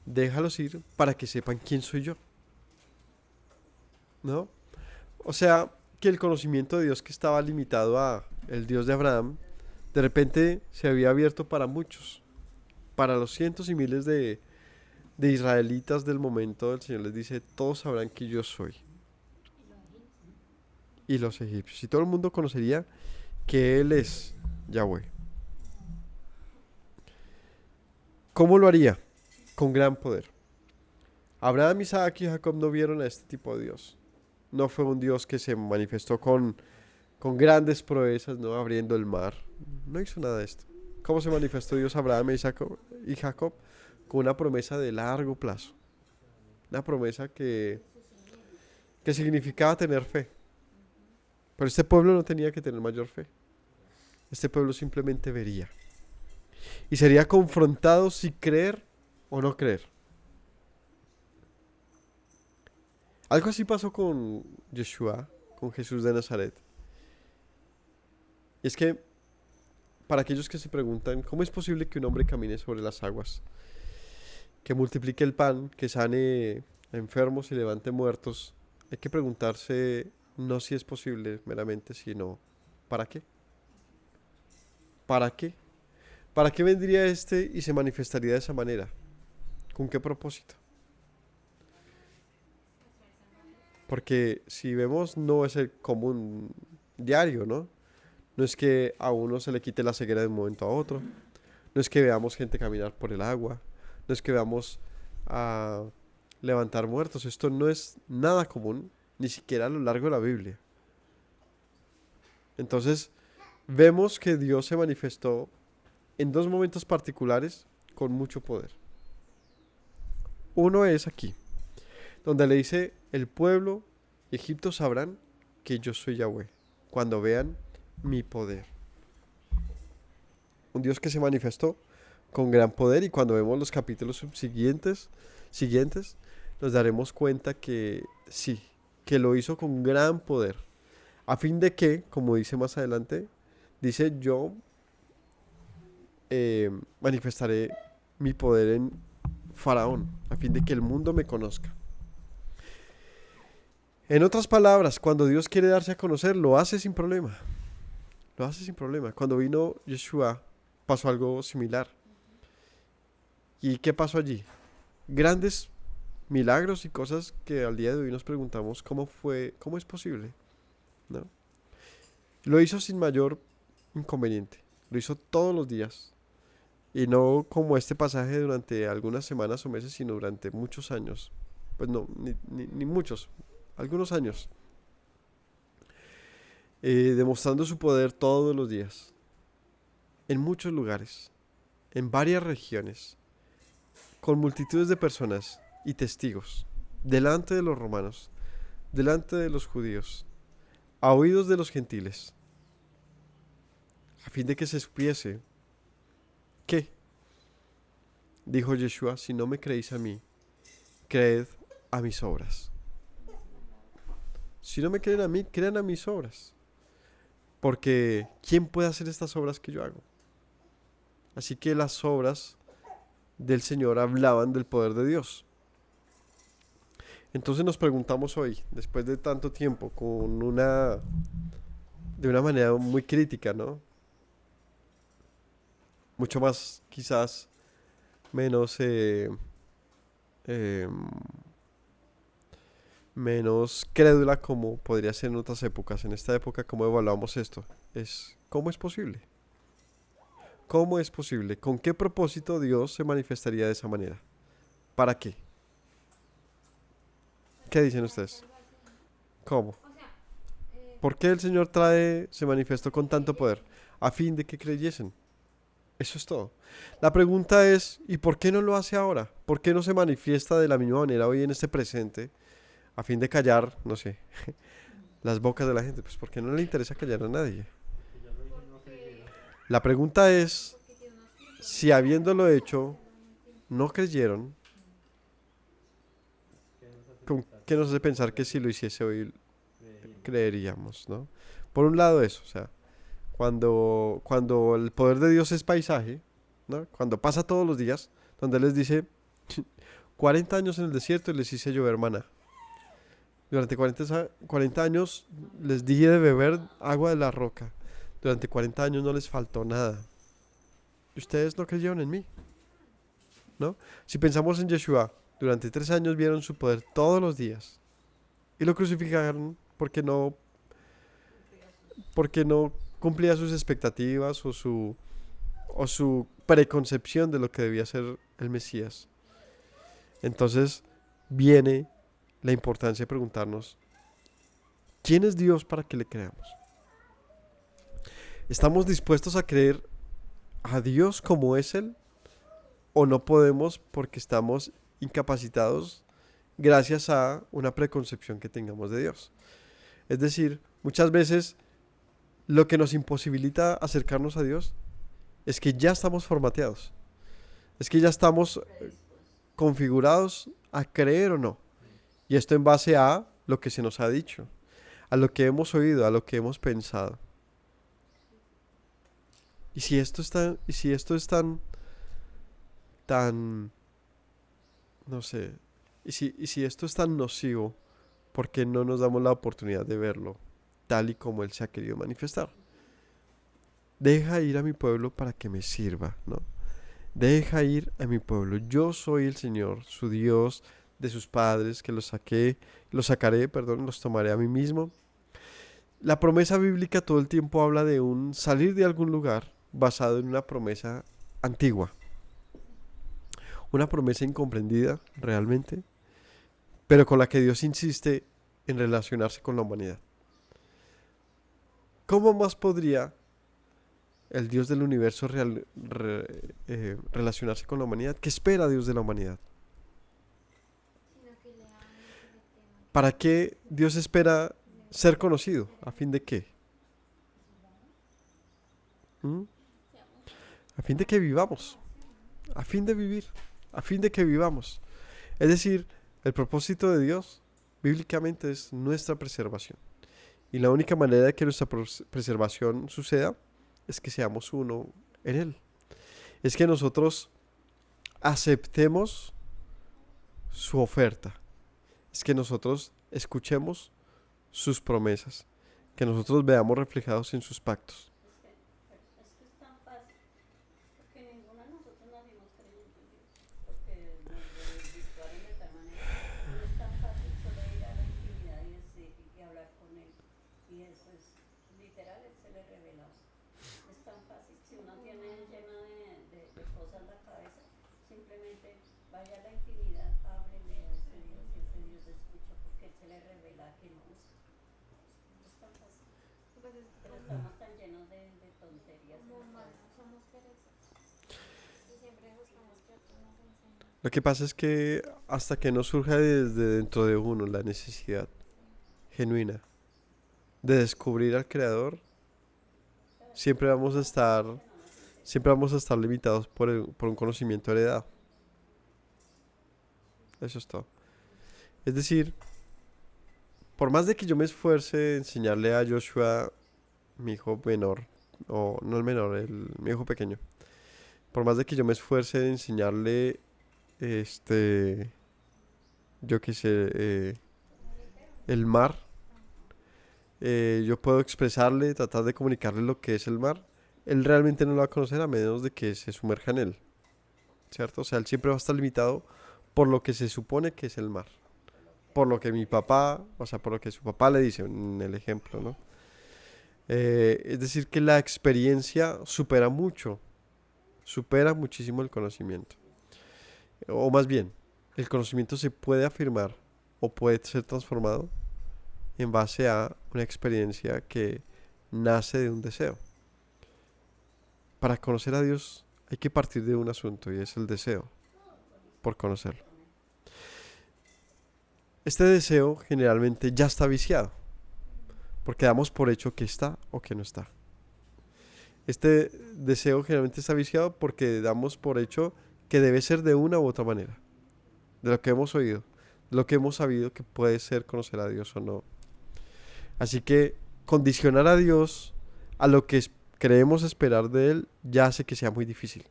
déjalos ir para que sepan quién soy yo. ¿No? O sea, que el conocimiento de Dios que estaba limitado a el Dios de Abraham, de repente se había abierto para muchos. Para los cientos y miles de israelitas del momento, el Señor les dice, todos sabrán que yo soy. Y los egipcios. Y todo el mundo conocería que Él es Yahweh. ¿Cómo lo haría? Con gran poder. Abraham, Isaac y Jacob no vieron a este tipo de Dios. No fue un Dios que se manifestó con grandes proezas, no abriendo el mar. No hizo nada de esto. ¿Cómo se manifestó Dios a Abraham, Isaac y Jacob? Con una promesa de largo plazo. Una promesa que significaba tener fe. Pero este pueblo no tenía que tener mayor fe. Este pueblo simplemente vería. Y sería confrontado si creer o no creer. Algo así pasó con Yeshua, con Jesús de Nazaret. Y es que, para aquellos que se preguntan, ¿cómo es posible que un hombre camine sobre las aguas? Que multiplique el pan, que sane a enfermos y levante muertos. Hay que preguntarse no si es posible meramente, sino ¿para qué? ¿Para qué? ¿Para qué vendría este y se manifestaría de esa manera? ¿Con qué propósito? Porque si vemos, no es el común diario, ¿no? No es que a uno se le quite la ceguera de un momento a otro. No es que veamos gente caminar por el agua. No es que veamos a levantar muertos. Esto no es nada común, ni siquiera a lo largo de la Biblia. Entonces, vemos que Dios se manifestó en dos momentos particulares con mucho poder. Uno es aquí, donde le dice, el pueblo, Egipto sabrán que yo soy Yahweh, cuando vean mi poder. Un Dios que se manifestó con gran poder y cuando vemos los capítulos siguientes, nos daremos cuenta que sí, que lo hizo con gran poder. A fin de que, como dice más adelante, dice yo manifestaré mi poder en Faraón, a fin de que el mundo me conozca. En otras palabras, cuando Dios quiere darse a conocer, lo hace sin problema. Lo hace sin problema. Cuando vino Yeshua, pasó algo similar. ¿Y qué pasó allí? Grandes milagros y cosas que al día de hoy nos preguntamos cómo es posible, ¿no? Lo hizo sin mayor inconveniente. Lo hizo todos los días. Y no como este pasaje durante algunas semanas o meses, sino durante muchos años. Pues no, ni muchos, algunos años. Demostrando su poder todos los días. En muchos lugares. En varias regiones. Con multitudes de personas y testigos. Delante de los romanos. Delante de los judíos. A oídos de los gentiles. A fin de que se supiese. ¿Qué? Dijo Yeshua, si no me creéis a mí, creed a mis obras. Si no me creen a mí, crean a mis obras. Porque ¿quién puede hacer estas obras que yo hago? Así que las obras del Señor hablaban del poder de Dios. Entonces nos preguntamos hoy, después de tanto tiempo, de una manera muy crítica, ¿no? Mucho más, quizás, menos, eh, menos crédula como podría ser en otras épocas. En esta época, ¿cómo evaluamos esto? ¿Cómo es posible? ¿Cómo es posible? ¿Con qué propósito Dios se manifestaría de esa manera? ¿Para qué? ¿Qué dicen ustedes? ¿Cómo? ¿Por qué el Señor se manifestó con tanto poder? A fin de que creyesen. Eso es todo. La pregunta es, ¿y por qué no lo hace ahora? ¿Por qué no se manifiesta de la misma manera hoy en este presente? A fin de callar, no sé, las bocas de la gente. Pues porque no le interesa callar a nadie. La pregunta es, si habiéndolo hecho, no creyeron, ¿con qué nos hace pensar que si lo hiciese hoy creeríamos, ¿no? Por un lado eso, o sea, cuando el poder de Dios es paisaje, ¿no? Cuando pasa todos los días, donde Él les dice, 40 años en el desierto y les hice llover maná. Durante 40 años les di de beber agua de la roca. Durante 40 años no les faltó nada. Y ustedes no creyeron en mí, ¿no? Si pensamos en Yeshua, durante 3 años vieron su poder todos los días. Y lo crucificaron porque no cumplía sus expectativas o su preconcepción de lo que debía ser el Mesías. Entonces viene la importancia de preguntarnos, ¿quién es Dios para que le creamos? ¿Estamos dispuestos a creer a Dios como es Él? ¿O no podemos porque estamos incapacitados gracias a una preconcepción que tengamos de Dios? Es decir, muchas veces lo que nos imposibilita acercarnos a Dios es que ya estamos formateados. Es que ya estamos configurados a creer o no. Y esto en base a lo que se nos ha dicho, a lo que hemos oído, a lo que hemos pensado. Y si esto es tan, no sé, y si esto es tan nocivo, ¿por qué no nos damos la oportunidad de verlo tal y como Él se ha querido manifestar? Deja ir a mi pueblo para que me sirva, ¿no? Deja ir a mi pueblo. Yo soy el Señor, su Dios, de sus padres, que los tomaré a mí mismo. La promesa bíblica todo el tiempo habla de un salir de algún lugar basado en una promesa antigua. Una promesa incomprendida realmente, pero con la que Dios insiste en relacionarse con la humanidad. ¿Cómo más podría el Dios del universo relacionarse con la humanidad? ¿Qué espera Dios de la humanidad? ¿Para qué Dios espera ser conocido? ¿A fin de qué? ¿Mm? A fin de que vivamos, a fin de vivir, a fin de que vivamos. Es decir, el propósito de Dios bíblicamente es nuestra preservación. Y la única manera de que nuestra preservación suceda es que seamos uno en Él. Es que nosotros aceptemos su oferta. Es que nosotros escuchemos sus promesas. Que nosotros veamos reflejados en sus pactos. Es que es tan fácil, porque ninguno de nosotros nacimos creyendo en Dios, porque nos desvirtuaron de tal manera. No es tan fácil solo ir a la intimidad y decir y hablar con Él. Y eso es literal, Él se le revela. Es tan fácil. Si uno tiene lleno de cosas en la cabeza, simplemente vaya a la intimidad, háblele a ese Dios y ese Dios escucha, porque Él se le revela a quien busca. Es tan fácil. Pues es Pero como estamos tan llenos de tonterías en la humanos, cabeza. somos perezosos. Y siempre buscamos que otros nos enseñen. Lo que pasa es que hasta que no surja desde dentro de uno la necesidad genuina de descubrir al Creador, siempre vamos a estar, siempre vamos a estar limitados por un conocimiento heredado. Eso es todo. Es decir, por más de que yo me esfuerce en enseñarle a Joshua, mi hijo menor, o no el menor, mi hijo pequeño, por más de que yo me esfuerce en enseñarle, yo qué sé, el mar, yo puedo expresarle, tratar de comunicarle lo que es el mar. Él realmente no lo va a conocer a menos de que se sumerja en él, ¿cierto? O sea, él siempre va a estar limitado por lo que se supone que es el mar. Por lo que mi papá, o sea, por lo que su papá le dice en el ejemplo, ¿no? Es decir, que la experiencia supera muchísimo el conocimiento. O más bien, el conocimiento se puede afirmar o puede ser transformado en base a una experiencia que nace de un deseo. Para conocer a Dios hay que partir de un asunto y es el deseo por conocerlo. Este deseo generalmente ya está viciado, porque damos por hecho que está o que no está. Este deseo generalmente está viciado porque damos por hecho que debe ser de una u otra manera, de lo que hemos oído, de lo que hemos sabido que puede ser conocer a Dios o no. Así que condicionar a Dios a lo que creemos esperar de Él ya hace que sea muy difícil.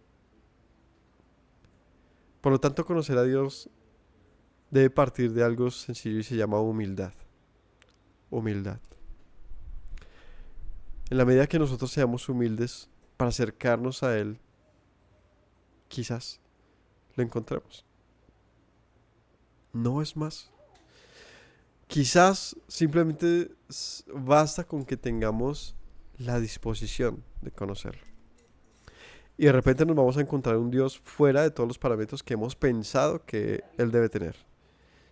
Por lo tanto, conocer a Dios debe partir de algo sencillo y se llama humildad. Humildad. En la medida que nosotros seamos humildes para acercarnos a Él, quizás lo encontremos. No es más. Quizás simplemente basta con que tengamos la disposición de conocerlo. Y de repente nos vamos a encontrar un Dios fuera de todos los parámetros que hemos pensado que Él debe tener.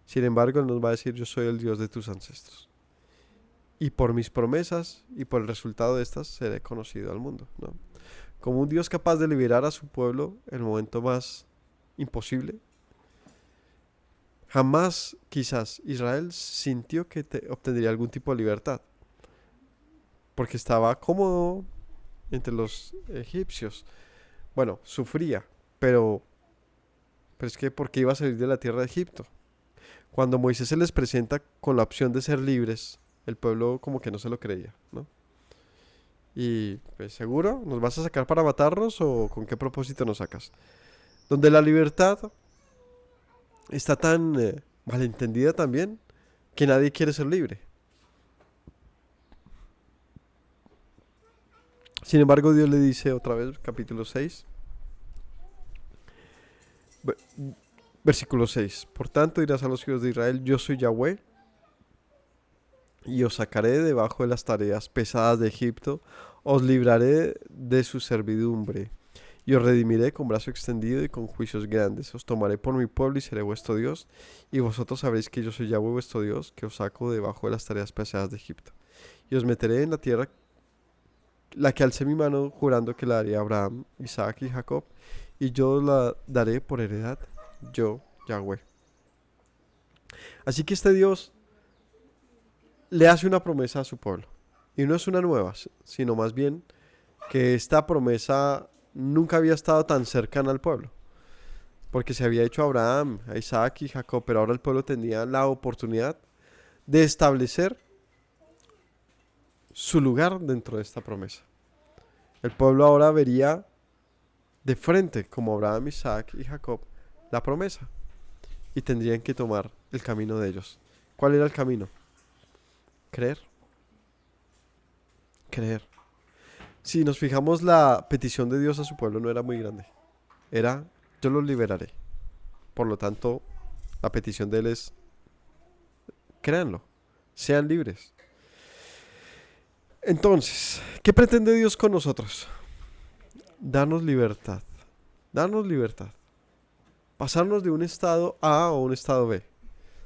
Sin embargo, Él nos va a decir: yo soy el Dios de tus ancestros. Y por mis promesas y por el resultado de estas seré conocido al mundo, ¿no? Como un Dios capaz de liberar a su pueblo en el momento más imposible. Jamás quizás Israel sintió que obtendría algún tipo de libertad, porque estaba cómodo entre los egipcios. Bueno, sufría, pero es que porque iba a salir de la tierra de Egipto. Cuando Moisés se les presenta con la opción de ser libres, el pueblo como que no se lo creía, ¿no? Y pues, ¿seguro? ¿Nos vas a sacar para matarnos o con qué propósito nos sacas? Donde la libertad está tan malentendida también que nadie quiere ser libre. Sin embargo, Dios le dice otra vez, capítulo 6, versículo 6: por tanto dirás a los hijos de Israel: yo soy Yahweh, y os sacaré debajo de las tareas pesadas de Egipto, os libraré de su servidumbre, y os redimiré con brazo extendido y con juicios grandes. Os tomaré por mi pueblo y seré vuestro Dios, y vosotros sabréis que yo soy Yahweh vuestro Dios, que os saco debajo de las tareas pesadas de Egipto. Y os meteré en la tierra, la que alcé mi mano jurando que la daría a Abraham, Isaac y Jacob, y yo os la daré por heredad, yo, Yahweh. Así que este Dios le hace una promesa a su pueblo. Y no es una nueva, sino más bien que esta promesa nunca había estado tan cercana al pueblo. Porque se había hecho a Abraham, a Isaac y Jacob, pero ahora el pueblo tenía la oportunidad de establecer su lugar dentro de esta promesa. El pueblo ahora vería de frente, como Abraham, Isaac y Jacob, la promesa. Y tendrían que tomar el camino de ellos. ¿Cuál era el camino? Creer. Creer. Si nos fijamos, la petición de Dios a su pueblo no era muy grande. Era: yo los liberaré. Por lo tanto, la petición de Él es: créanlo, sean libres. Entonces, ¿qué pretende Dios con nosotros? Darnos libertad. Darnos libertad. Pasarnos de un estado A a un estado B.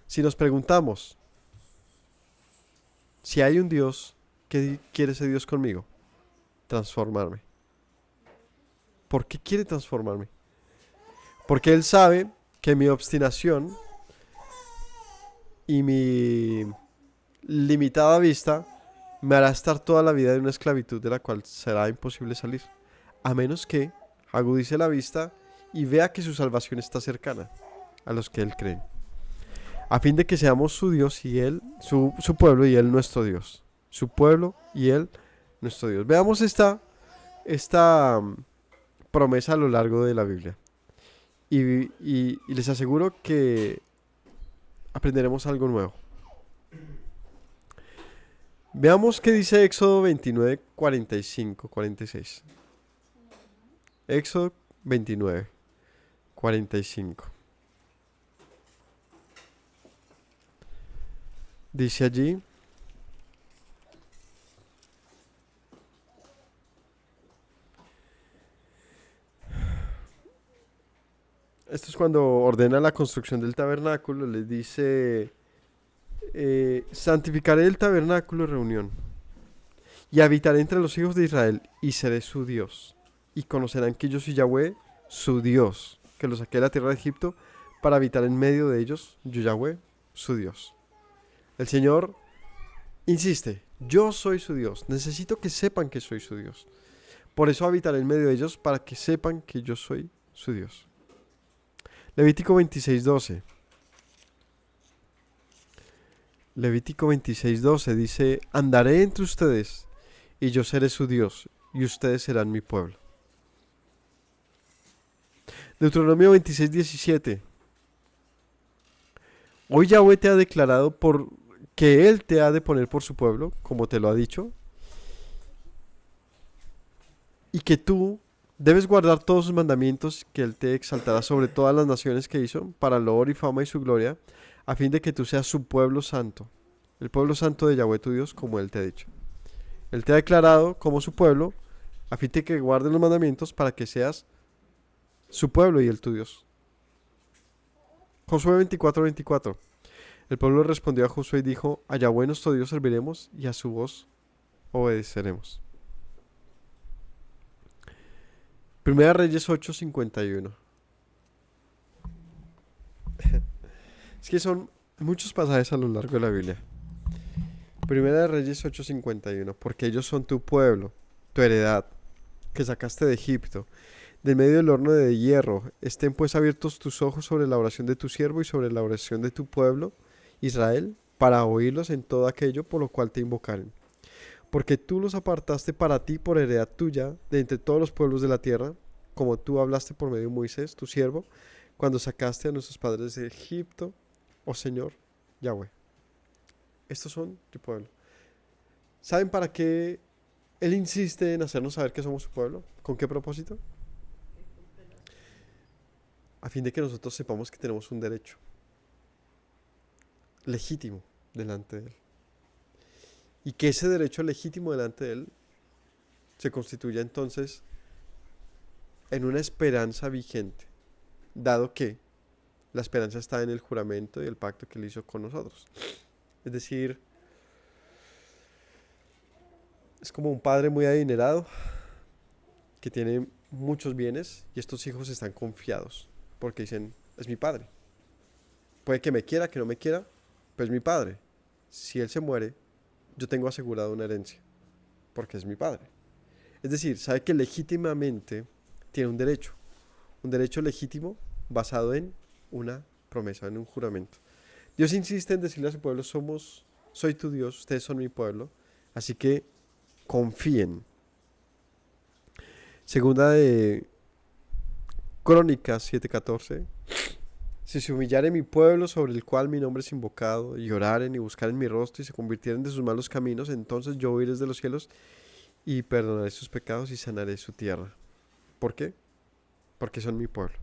Si nos preguntamos si hay un Dios, ¿qué quiere ese Dios conmigo? Transformarme. ¿Por qué quiere transformarme? Porque Él sabe que mi obstinación y mi limitada vista me hará estar toda la vida en una esclavitud de la cual será imposible salir, a menos que agudice la vista y vea que su salvación está cercana a los que Él cree, a fin de que seamos su Dios y Él, su pueblo y Él nuestro Dios. Su pueblo y Él nuestro Dios. Veamos esta promesa a lo largo de la Biblia. Y les aseguro que aprenderemos algo nuevo. Veamos qué dice Éxodo 29, 45, 46. Éxodo 29, 45. Dice allí: esto es cuando ordena la construcción del tabernáculo. Les dice: santificaré el tabernáculo de reunión y habitaré entre los hijos de Israel y seré su Dios. Y conocerán que yo soy Yahweh, su Dios, que los saqué de la tierra de Egipto para habitar en medio de ellos, yo Yahweh, su Dios. El Señor insiste: yo soy su Dios, necesito que sepan que soy su Dios. Por eso habitaré en medio de ellos, para que sepan que yo soy su Dios. Levítico 26, 12. Levítico 26:12 dice, andaré entre ustedes y yo seré su Dios y ustedes serán mi pueblo. Deuteronomio 26:17, hoy Yahweh te ha declarado que Él te ha de poner por su pueblo, como te lo ha dicho, y que tú debes guardar todos sus mandamientos que Él te exaltará sobre todas las naciones que hizo, para loor y fama y su gloria, a fin de que tú seas su pueblo santo, el pueblo santo de Yahweh tu Dios, como Él te ha dicho. Él te ha declarado como su pueblo, a fin de que guardes los mandamientos para que seas su pueblo y Él tu Dios. Josué 24:24. El pueblo respondió a Josué y dijo, a Yahweh nuestro Dios serviremos y a su voz obedeceremos. Primera Reyes 8:51. Es que son muchos pasajes a lo largo de la Biblia. Primera Reyes 8:51. Porque ellos son tu pueblo, tu heredad, que sacaste de Egipto, del medio del horno de hierro. Estén pues abiertos tus ojos sobre la oración de tu siervo y sobre la oración de tu pueblo, Israel, para oírlos en todo aquello por lo cual te invocaren. Porque tú los apartaste para ti por heredad tuya de entre todos los pueblos de la tierra, como tú hablaste por medio de Moisés, tu siervo, cuando sacaste a nuestros padres de Egipto, oh Señor, Yahweh. Estos son tu pueblo. ¿Saben para qué Él insiste en hacernos saber que somos su pueblo? ¿Con qué propósito? A fin de que nosotros sepamos que tenemos un derecho legítimo delante de Él. Y que ese derecho legítimo delante de Él se constituya entonces en una esperanza vigente, dado que la esperanza está en el juramento y el pacto que Él hizo con nosotros. Es decir, es como un padre muy adinerado que tiene muchos bienes y estos hijos están confiados porque dicen, es mi padre. Puede que me quiera, que no me quiera, pero es mi padre. Si él se muere, yo tengo asegurado una herencia porque es mi padre. Es decir, sabe que legítimamente tiene un derecho legítimo basado en una promesa, en un juramento. Dios insiste en decirle a su pueblo, soy tu Dios, ustedes son mi pueblo, así que confíen. Segunda de Crónicas 7:14. Si se humillare mi pueblo sobre el cual mi nombre es invocado, y oraren y buscaren mi rostro y se convirtieren de sus malos caminos, entonces yo oiré desde los cielos y perdonaré sus pecados y sanaré su tierra. ¿Por qué? Porque son mi pueblo.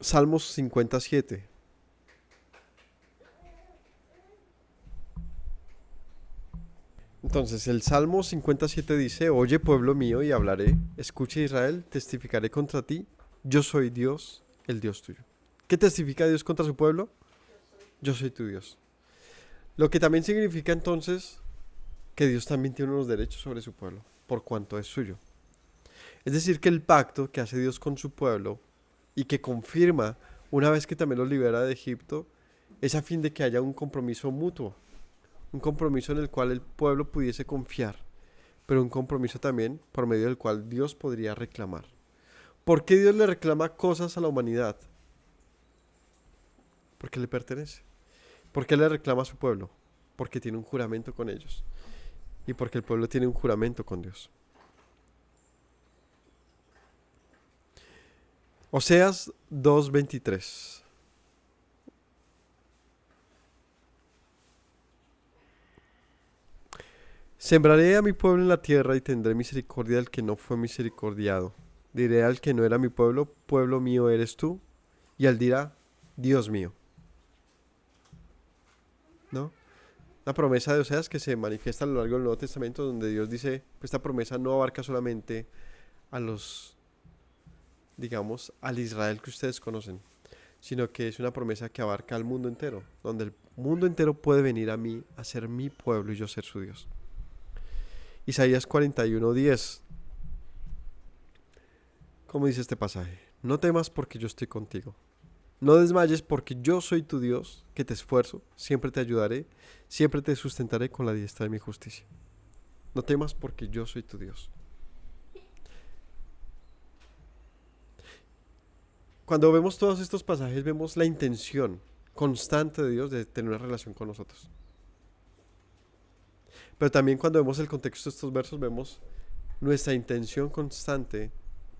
Salmos 57. Entonces, el Salmo 57 dice, oye pueblo mío y hablaré, escucha Israel, testificaré contra ti, yo soy Dios, el Dios tuyo. ¿Qué testifica Dios contra su pueblo? Yo soy tu Dios. Lo que también significa entonces que Dios también tiene unos derechos sobre su pueblo, por cuanto es suyo. Es decir, que el pacto que hace Dios con su pueblo y que confirma una vez que también los libera de Egipto, es a fin de que haya un compromiso mutuo. Un compromiso en el cual el pueblo pudiese confiar, pero un compromiso también por medio del cual Dios podría reclamar. ¿Por qué Dios le reclama cosas a la humanidad? Porque le pertenece. ¿Por qué le reclama a su pueblo? Porque tiene un juramento con ellos. Y porque el pueblo tiene un juramento con Dios. Oseas 2:23. Sembraré a mi pueblo en la tierra y tendré misericordia del que no fue misericordiado. Diré al que no era mi pueblo, pueblo mío eres tú. Y él dirá, Dios mío. ¿No? La promesa de Oseas que se manifiesta a lo largo del Nuevo Testamento, donde Dios dice que esta promesa no abarca solamente a los, digamos, al Israel que ustedes conocen, sino que es una promesa que abarca al mundo entero, donde el mundo entero puede venir a mí a ser mi pueblo y yo ser su Dios. Isaías 41:10. ¿Cómo dice este pasaje? No temas porque yo estoy contigo. No desmayes porque yo soy tu Dios, que te esfuerzo, siempre te ayudaré, siempre te sustentaré con la diestra de mi justicia. No temas porque yo soy tu Dios. Cuando vemos todos estos pasajes, vemos la intención constante de Dios de tener una relación con nosotros. Pero también cuando vemos el contexto de estos versos, vemos nuestra intención constante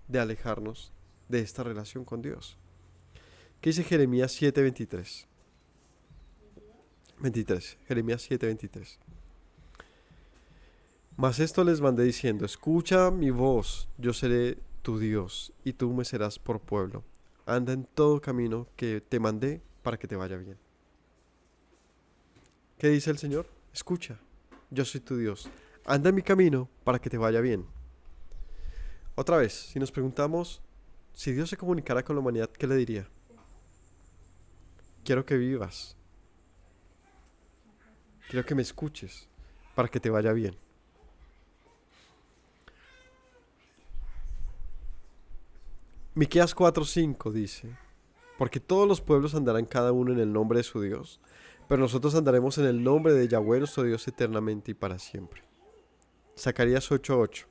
de alejarnos de esta relación con Dios. ¿Qué dice Jeremías 7:23? 23, Jeremías 7:23. Mas esto les mandé diciendo, escucha mi voz, yo seré tu Dios, y tú me serás por pueblo. Anda en todo camino que te mandé para que te vaya bien. ¿Qué dice el Señor? Escucha, yo soy tu Dios. Anda en mi camino para que te vaya bien. Otra vez, si nos preguntamos, si Dios se comunicara con la humanidad, ¿qué le diría? Quiero que vivas. Quiero que me escuches para que te vaya bien. Miqueas 4:5 dice, porque todos los pueblos andarán cada uno en el nombre de su Dios, pero nosotros andaremos en el nombre de Yahweh nuestro Dios eternamente y para siempre. Zacarías 8:8.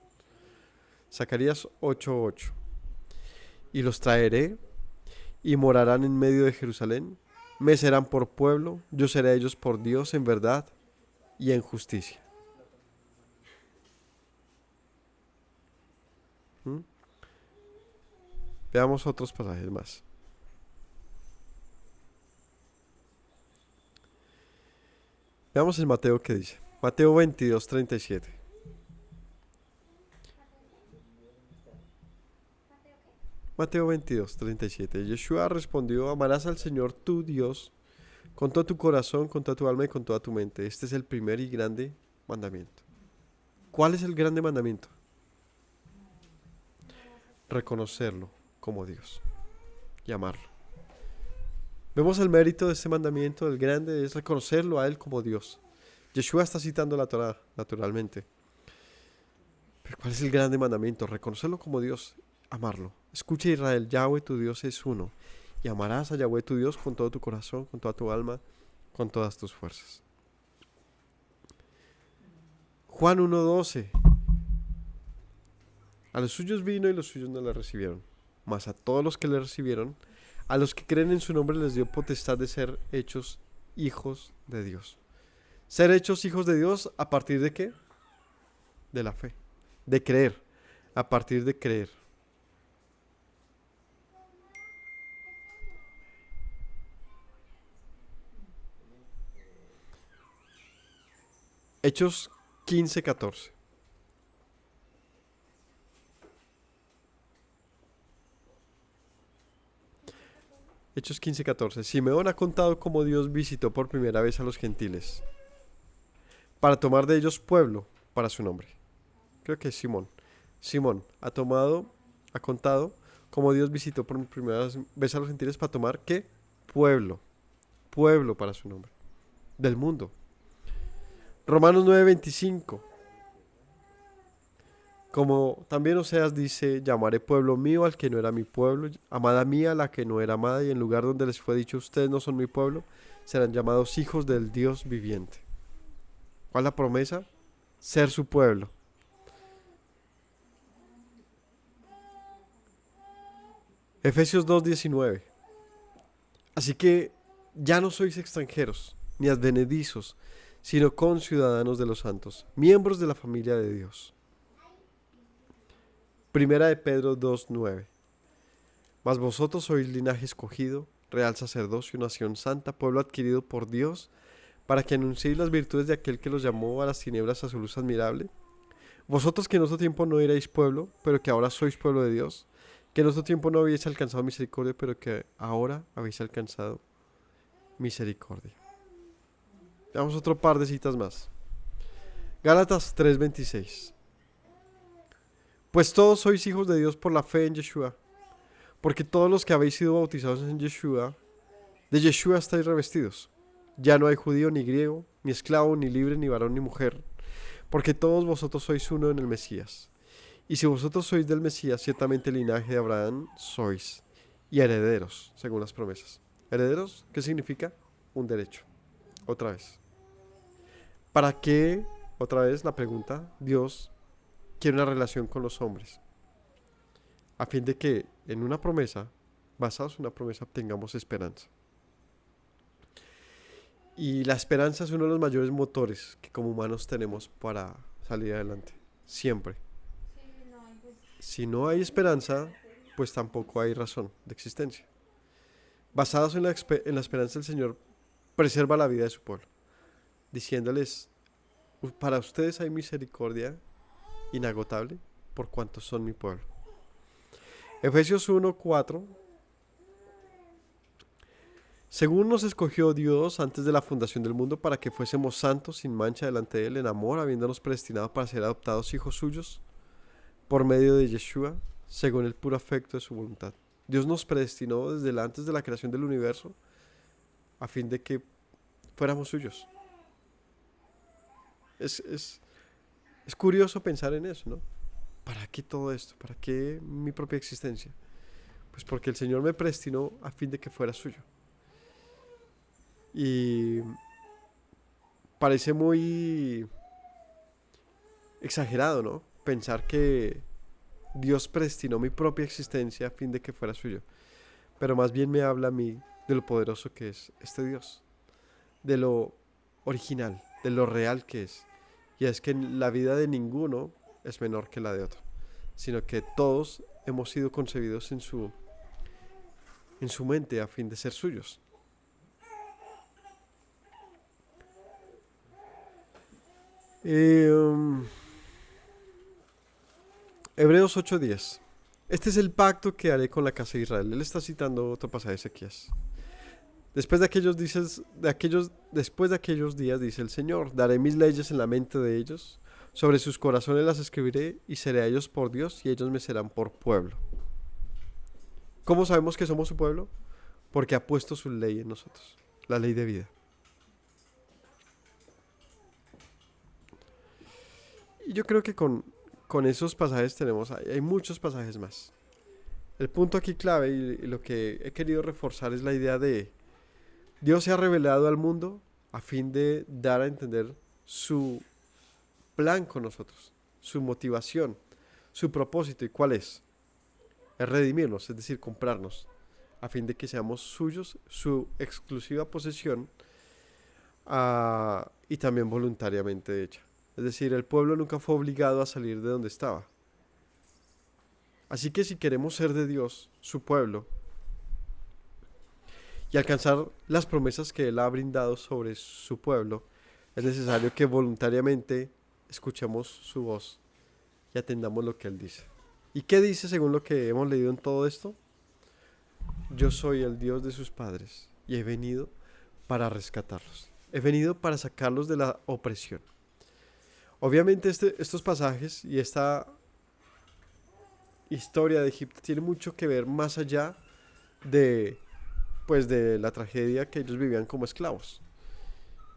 Zacarías 8:8. Y los traeré y morarán en medio de Jerusalén. Me serán por pueblo, yo seré a ellos por Dios en verdad y en justicia. ¿Mm? Veamos otros pasajes más. Veamos en Mateo qué dice. Mateo 22:37. Mateo 22:37. Yeshua respondió, amarás al Señor tu Dios con todo tu corazón, con toda tu alma y con toda tu mente. Este es el primer y grande mandamiento. ¿Cuál es el grande mandamiento? Reconocerlo como Dios y amarlo. Vemos el mérito de este mandamiento, el grande es reconocerlo a Él como Dios. Yeshua está citando la Torá, naturalmente. Pero ¿cuál es el grande mandamiento? Reconocerlo como Dios, amarlo. Escucha Israel, Yahweh tu Dios es uno. Y amarás a Yahweh tu Dios con todo tu corazón, con toda tu alma, con todas tus fuerzas. Juan 1:12. A los suyos vino y los suyos no le recibieron. Mas a todos los que le recibieron, a los que creen en su nombre les dio potestad de ser hechos hijos de Dios. Ser hechos hijos de Dios ¿a partir de qué? De la fe. De creer. A partir de creer. Hechos 15:14. Hechos 15:14. Simeón ha contado cómo Dios visitó por primera vez a los gentiles para tomar de ellos pueblo para su nombre. Creo que es Simón. Simón ha contado cómo Dios visitó por primera vez a los gentiles para tomar ¿qué? Pueblo. Pueblo para su nombre. Del mundo. Romanos 9:25. Como también Oseas dice, llamaré pueblo mío al que no era mi pueblo, amada mía a la que no era amada, y en lugar donde les fue dicho, ustedes no son mi pueblo, serán llamados hijos del Dios viviente. ¿Cuál es la promesa? Ser su pueblo. Efesios 2:19. Así que ya no sois extranjeros, ni advenedizos, sino conciudadanos de los santos, miembros de la familia de Dios. Primera de Pedro 2:9. Mas vosotros sois linaje escogido, real sacerdocio, nación santa, pueblo adquirido por Dios, para que anunciéis las virtudes de aquel que los llamó a las tinieblas a su luz admirable. Vosotros que en otro tiempo no erais pueblo, pero que ahora sois pueblo de Dios, que en otro tiempo no habéis alcanzado misericordia, pero que ahora habéis alcanzado misericordia. Veamos otro par de citas más. Gálatas 3:26. Pues todos sois hijos de Dios por la fe en Yeshua, porque todos los que habéis sido bautizados en Yeshua, de Yeshua estáis revestidos. Ya no hay judío ni griego, ni esclavo, ni libre, ni varón, ni mujer, porque todos vosotros sois uno en el Mesías. Y si vosotros sois del Mesías, ciertamente el linaje de Abraham sois, y herederos, según las promesas. ¿Herederos? ¿Qué significa? Un derecho. Otra vez. ¿Para qué? Otra vez la pregunta. Dios quiere una relación con los hombres, a fin de que en una promesa basados en una promesa, obtengamos esperanza. Y la esperanza es uno de los mayores motores que como humanos tenemos para salir adelante. Siempre. Sí, no, pues, Si no hay esperanza, pues tampoco hay razón de existencia. Basados en la esperanza del Señor, preserva la vida de su pueblo, diciéndoles, para ustedes hay misericordia inagotable por cuanto son mi pueblo. Efesios 1:4. Según nos escogió Dios antes de la fundación del mundo para que fuésemos santos sin mancha delante de Él en amor, habiéndonos predestinado para ser adoptados hijos suyos por medio de Yeshua, según el puro afecto de su voluntad. Dios nos predestinó antes de la creación del universo a fin de que fuéramos suyos. Es curioso pensar en eso, ¿no? ¿Para qué todo esto? ¿Para qué mi propia existencia? Pues porque el Señor me predestinó a fin de que fuera suyo. Y parece muy exagerado, ¿no? Pensar que Dios predestinó mi propia existencia a fin de que fuera suyo. Pero más bien me habla a mí de lo poderoso que es este Dios, de lo original, de lo real que es. Y es que la vida de ninguno es menor que la de otro, sino que todos hemos sido concebidos en su mente a fin de ser suyos. Hebreos 8:10. Este es el pacto que haré con la casa de Israel. Él está citando otro pasaje de Ezequías. Después de aquellos días, dice el Señor, daré mis leyes en la mente de ellos, sobre sus corazones las escribiré y seré a ellos por Dios y ellos me serán por pueblo. ¿Cómo sabemos que somos su pueblo? Porque ha puesto su ley en nosotros, la ley de vida. Y yo creo que con esos pasajes hay muchos pasajes más. El punto aquí clave y lo que he querido reforzar es la idea de Dios se ha revelado al mundo a fin de dar a entender su plan con nosotros, su motivación, su propósito. ¿Y cuál es? Es redimirnos, es decir, comprarnos, a fin de que seamos suyos, su exclusiva posesión y también voluntariamente hecha. Es decir, el pueblo nunca fue obligado a salir de donde estaba. Así que si queremos ser de Dios, su pueblo, y alcanzar las promesas que Él ha brindado sobre su pueblo, es necesario que voluntariamente escuchemos su voz y atendamos lo que Él dice. ¿Y qué dice según lo que hemos leído en todo esto? Yo soy el Dios de sus padres y he venido para rescatarlos. He venido para sacarlos de la opresión. Obviamente estos pasajes y esta historia de Egipto tiene mucho que ver más allá de la tragedia que ellos vivían como esclavos.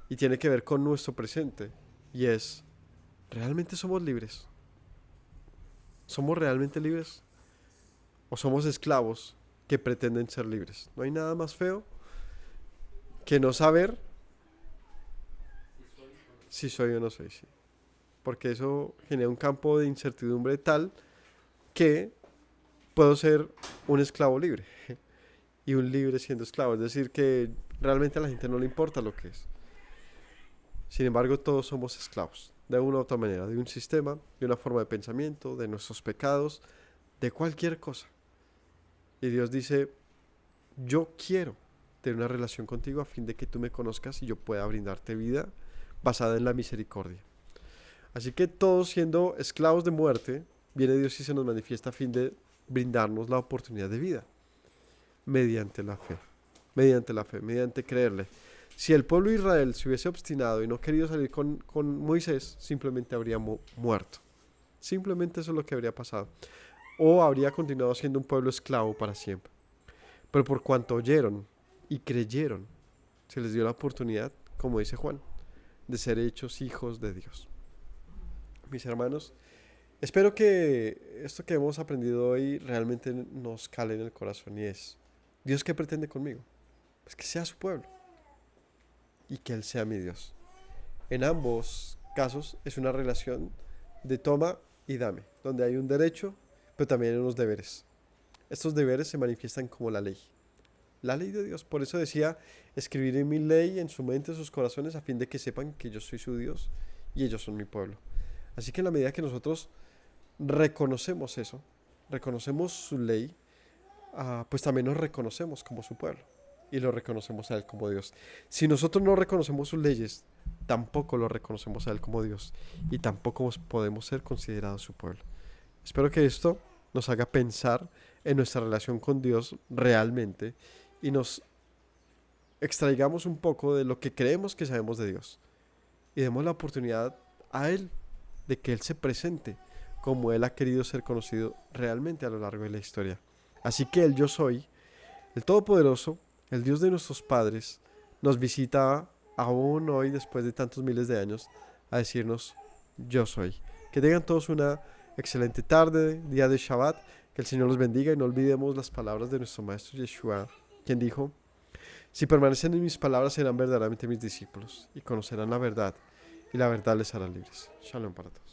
Y tiene que ver con nuestro presente. Y es, ¿realmente somos libres? ¿Somos realmente libres? ¿O somos esclavos que pretenden ser libres? No hay nada más feo que no saber si soy o no soy. Sí. Porque eso genera un campo de incertidumbre tal que puedo ser un esclavo libre y un libre siendo esclavo. Es decir, que realmente a la gente no le importa lo que es. Sin embargo, todos somos esclavos, de una u otra manera, de un sistema, de una forma de pensamiento, de nuestros pecados, de cualquier cosa. Y Dios dice, yo quiero tener una relación contigo a fin de que tú me conozcas y yo pueda brindarte vida basada en la misericordia. Así que todos siendo esclavos de muerte, viene Dios y se nos manifiesta a fin de brindarnos la oportunidad de vida mediante la fe, mediante creerle. Si el pueblo de Israel se hubiese obstinado y no querido salir con Moisés, simplemente habría muerto. Simplemente eso es lo que habría pasado. O habría continuado siendo un pueblo esclavo para siempre. Pero por cuanto oyeron y creyeron, se les dio la oportunidad, como dice Juan, de ser hechos hijos de Dios. Mis hermanos, espero que esto que hemos aprendido hoy realmente nos cale en el corazón y es, ¿Dios qué pretende conmigo? Pues que sea su pueblo y que Él sea mi Dios. En ambos casos es una relación de toma y dame, donde hay un derecho, pero también hay unos deberes. estos deberes se manifiestan como la ley de Dios. Por eso decía, escribiré mi ley en su mente, en sus corazones, a fin de que sepan que yo soy su Dios y ellos son mi pueblo. Así que en la medida que nosotros reconocemos eso, reconocemos su ley, pues también nos reconocemos como su pueblo y lo reconocemos a Él como Dios. Si nosotros no reconocemos sus leyes, tampoco lo reconocemos a Él como Dios y tampoco podemos ser considerados su pueblo. Espero que esto nos haga pensar en nuestra relación con Dios realmente y nos extraigamos un poco de lo que creemos que sabemos de Dios y demos la oportunidad a Él de que Él se presente como Él ha querido ser conocido realmente a lo largo de la historia. Así que el Yo Soy, el Todopoderoso, el Dios de nuestros padres, nos visita aún hoy, después de tantos miles de años, a decirnos, Yo Soy. Que tengan todos una excelente tarde, día de Shabbat, que el Señor los bendiga y no olvidemos las palabras de nuestro Maestro Yeshua, quien dijo, si permanecen en mis palabras serán verdaderamente mis discípulos y conocerán la verdad y la verdad les hará libres. Shalom para todos.